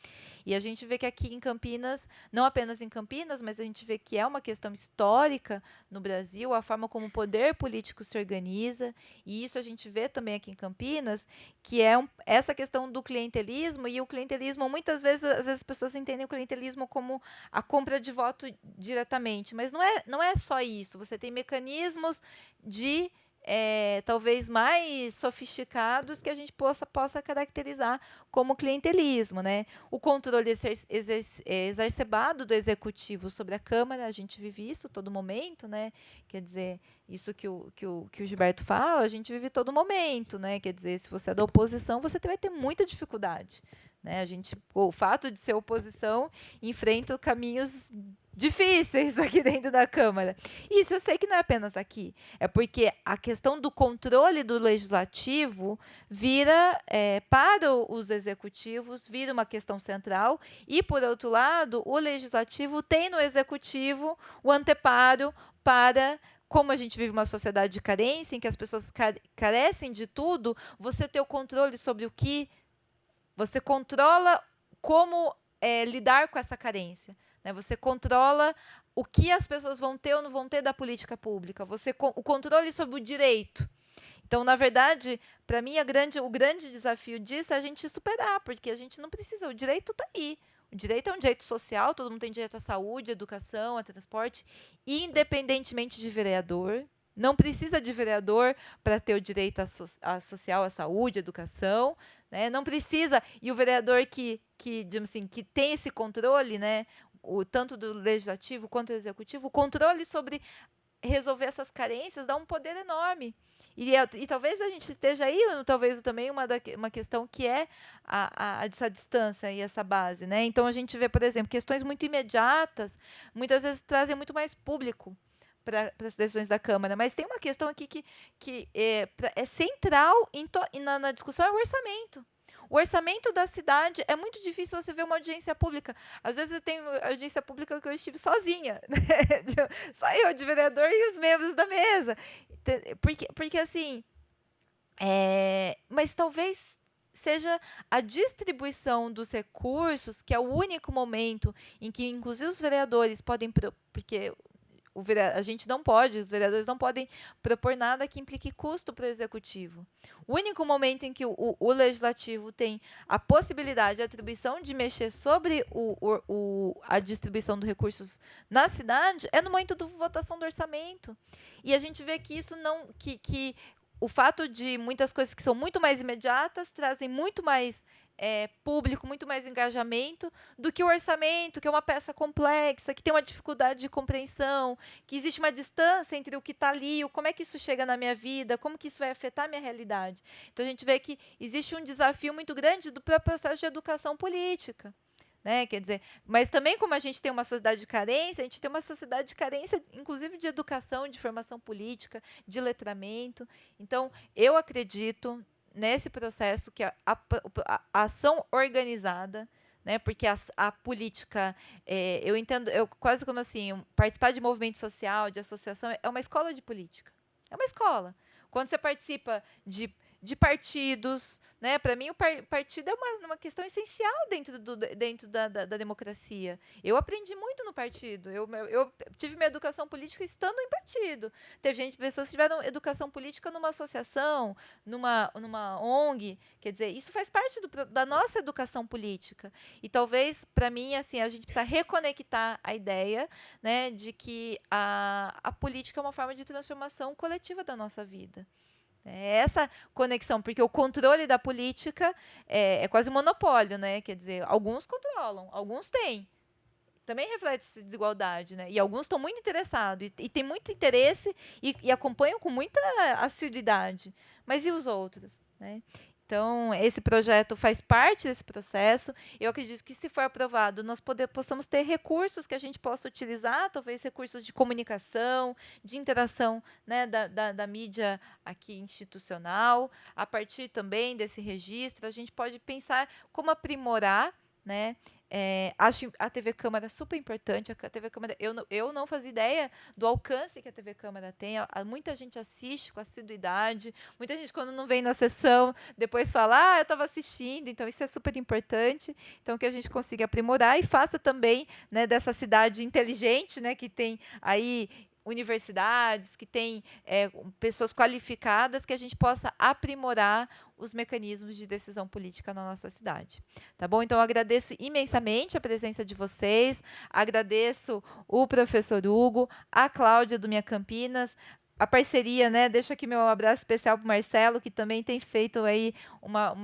E a gente vê que aqui em Campinas, não apenas em Campinas, mas a gente vê que é uma questão histórica no Brasil, a forma como o poder político se organiza, e isso a gente vê também aqui em Campinas, que é essa questão do clientelismo, e o clientelismo, muitas vezes, as pessoas entendem o clientelismo como a compra de voto diretamente, mas não é só isso. Você tem mecanismos de talvez mais sofisticados que a gente possa caracterizar como clientelismo, né? O controle exacerbado do executivo sobre a Câmara, a gente vive isso todo momento, né? Quer dizer, isso que o Gilberto fala, a gente vive todo momento, né? Quer dizer, se você é da oposição, você vai ter muita dificuldade, né? O fato de ser oposição enfrenta caminhos difíceis aqui dentro da Câmara. Isso eu sei que não é apenas aqui. É porque a questão do controle do legislativo vira, para os executivos, vira uma questão central. E, por outro lado, o legislativo tem no executivo o anteparo para... Como a gente vive uma sociedade de carência, em que as pessoas carecem de tudo, você ter o controle sobre o que... Você controla como lidar com essa carência. Você controla o que as pessoas vão ter ou não vão ter da política pública. O controle sobre o direito. Então, na verdade, para mim, o grande desafio disso é a gente superar, porque a gente não precisa, o direito está aí. O direito é um direito social, todo mundo tem direito à saúde, à educação, a transporte, independentemente de vereador. Não precisa de vereador para ter o direito à social, à saúde, à educação. Né? Não precisa. E o vereador digamos assim, que tem esse controle, né? Tanto do legislativo quanto do executivo, o controle sobre resolver essas carências dá um poder enorme. E talvez a gente esteja aí, talvez também uma questão que é essa distância e essa base. Né? Então, a gente vê, por exemplo, questões muito imediatas, muitas vezes trazem muito mais público para as decisões da Câmara. Mas tem uma questão aqui que é central na discussão, é o orçamento. O orçamento da cidade, é muito difícil você ver uma audiência pública. Às vezes tem audiência pública que eu estive sozinha, né? Só eu, de vereador, e os membros da mesa. Porque assim, mas talvez seja a distribuição dos recursos, que é o único momento em que, inclusive, os vereadores podem... Porque a gente não pode, os vereadores não podem propor nada que implique custo para o executivo. O único momento em que o legislativo tem a possibilidade, a atribuição de mexer sobre a distribuição dos recursos na cidade é no momento da votação do orçamento. E a gente vê que isso não... que o fato de muitas coisas que são muito mais imediatas trazem muito mais público, muito mais engajamento do que o orçamento, que é uma peça complexa, que tem uma dificuldade de compreensão, que existe uma distância entre o que está ali, como é que isso chega na minha vida, como que isso vai afetar a minha realidade. Então, a gente vê que existe um desafio muito grande do próprio processo de educação política. Né? Quer dizer, mas também, como a gente tem uma sociedade de carência, a gente tem uma sociedade de carência, inclusive de educação, de formação política, de letramento. Então, eu acredito nesse processo que a ação organizada, né, porque a política, eu entendo, quase como assim, participar de movimento social, de associação, é uma escola de política. É uma escola. Quando você participa de partidos, né? Para mim, o partido é uma questão essencial dentro da democracia. Eu aprendi muito no partido. Eu tive minha educação política estando em partido. Teve pessoas que tiveram educação política numa associação, numa ONG. Quer dizer, isso faz parte da nossa educação política. E talvez, para mim, assim, a gente precisa reconectar a ideia, né, de que a política é uma forma de transformação coletiva da nossa vida. Essa conexão, porque o controle da política é quase um monopólio, né? Quer dizer, alguns controlam, alguns têm. Também reflete essa desigualdade, né? E alguns estão muito interessados, e têm muito interesse e acompanham com muita assiduidade. Mas e os outros, né? Então, esse projeto faz parte desse processo. Eu acredito que, se for aprovado, nós possamos ter recursos que a gente possa utilizar, talvez recursos de comunicação, de interação, né, da mídia aqui institucional. A partir também desse registro, a gente pode pensar como aprimorar, né? Acho a TV Câmara super importante. A TV Câmara, eu não fazia ideia do alcance que a TV Câmara tem. Muita gente assiste com assiduidade. Muita gente, quando não vem na sessão, depois fala, eu estava assistindo. Então, isso é super importante. Então, que a gente consiga aprimorar e faça também, né, dessa cidade inteligente, né, que tem aí universidades, que tem pessoas qualificadas, que a gente possa aprimorar os mecanismos de decisão política na nossa cidade. Tá bom? Então, eu agradeço imensamente a presença de vocês, agradeço o professor Hugo, a Cláudia do Minha Campinas, a parceria, né? Deixo aqui meu abraço especial para o Marcelo, que também tem feito aí uma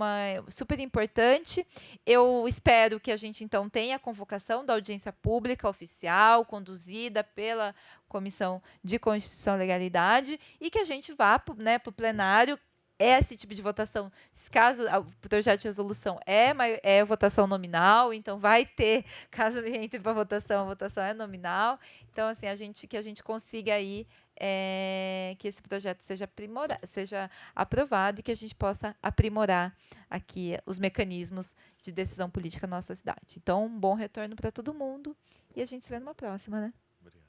super importante. Eu espero que a gente, então, tenha a convocação da audiência pública oficial, conduzida pela Comissão de Constituição e Legalidade, e que a gente vá, né, para o plenário. Esse tipo de votação, caso o projeto de resolução é votação nominal, então vai ter, caso entre para a votação é nominal. Então, assim, que a gente consiga aí que esse projeto seja aprovado e que a gente possa aprimorar aqui os mecanismos de decisão política na nossa cidade. Então, um bom retorno para todo mundo e a gente se vê numa próxima, né? Obrigado.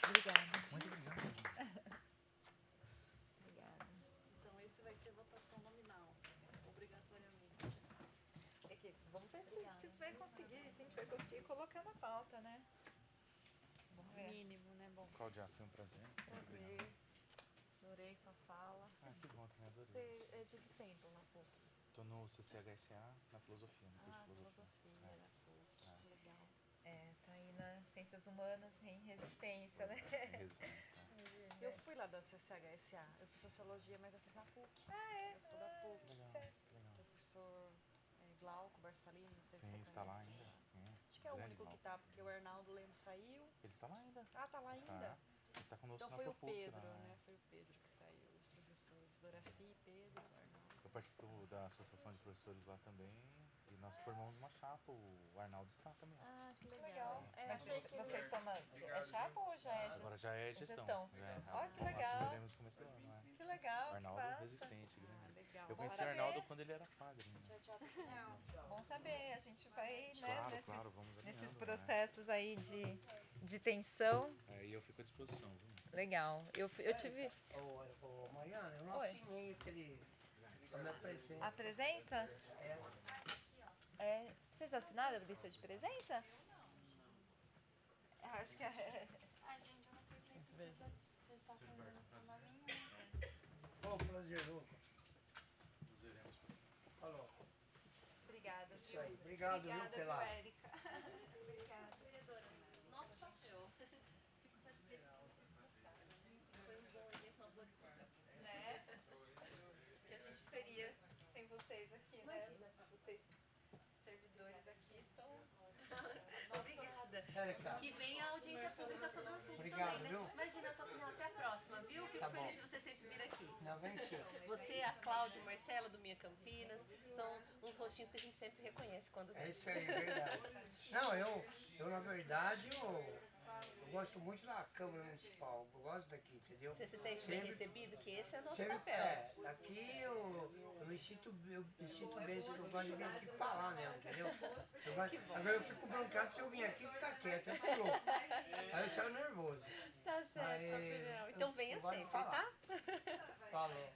Obrigada. Muito obrigado. Obrigada. Então, esse vai ser votação nominal, obrigatoriamente. Vamos ver se vai conseguir, a gente vai conseguir colocar na pauta, né? Vamos ver. Mínimo, né? Bom, Cláudia, foi um prazer. Muito obrigado. adorei sua fala. Que bom, também adorei. Você é de que centro na PUC? Estou no CCHSA, na filosofia, no curso de filosofia. Filosofia na PUC. É. Legal. Tá aí nas ciências humanas em resistência, né? Resistência. Eu fui lá da CCHSA. Eu fiz sociologia, mas eu fiz na PUC. Eu sou da PUC. Legal, legal. Professor Glauco Barçalini, não sei se Sim, você está lá conhece. ainda. Acho que é o Grande único que Glauco. tá, porque o Arnaldo Lemos saiu. Ele está lá ainda. Ah, tá lá Está. ainda? Ele está conosco Então na foi o PUC, Pedro, lá, né? Foi o Pedro que saiu, os professores. Doraci, Pedro, Arnaldo. Eu participo da associação de professores lá também. E nós formamos uma chapa. O Arnaldo está também. Ah, que Legal. legal. Mas vocês estão é chapa ou já é Agora já é gestão. gestão? Já é, Ó, que nós legal. assumiremos no começo do ano. Né? Que legal, O Arnaldo que massa. resistente, grande. Ah, legal. Eu conheci o saber. Arnaldo quando ele era padre. Né? Bom saber, a gente vai, né, Claro, claro, vamos nesses alinhando, processos aí de tensão. Né? E eu fico à disposição. Viu? Legal. Eu tive Ô, Mariana, eu não Oi. assinei aquele. A minha presença. a presença. Vocês assinaram a lista de presença? Acho que é. Foi um prazer, Hugo. Falou. Obrigada, Isso viu? aí. Obrigado, viu, Obrigada, pela. viu, Érica? Obrigada. Nosso papel. Fico satisfeita que vocês gostaram. Foi um bom evento, uma boa discussão. Né? Que a gente seria sem vocês aqui, né? Vocês, servidores aqui, são. Obrigada. Érica, Que venha a audiência pública sobre o assunto Obrigado, também, né? viu? Imagina, eu tô opinião até a próxima, viu? Fico Tá bom. feliz de você sempre vir aqui. não vem sim. Você, a Cláudia, o Marcelo do Minha Campinas, são uns rostinhos que a gente sempre reconhece quando É vem. isso aí, é verdade. Não, eu na verdade, eu gosto muito da Câmara Municipal. Eu gosto daqui, entendeu? Você se sente bem Sempre- recebido, que esse é o nosso Sempre, papel. aqui eu me sinto bem, porque eu gosto de vir aqui falar mesmo, entendeu? Agora eu fico broncado se eu vim aqui e ficar quieto, eu tô louco. Aí eu saio nervoso. Tá certo, Aí, Gabriel. Então venha eu gosto de sempre, falar. tá? Falou.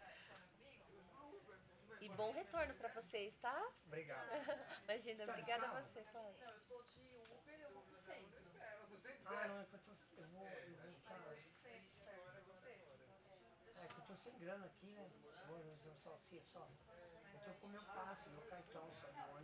E bom retorno pra vocês, tá? Obrigado. Imagina, obrigada a você, Cláudia. Eu tô de Uber, eu vou pro centro. Ah, não, é que eu vou é que eu tô sem grana aqui, né? Vou só. Eu tô com meu passe, meu cartão só de ônibus.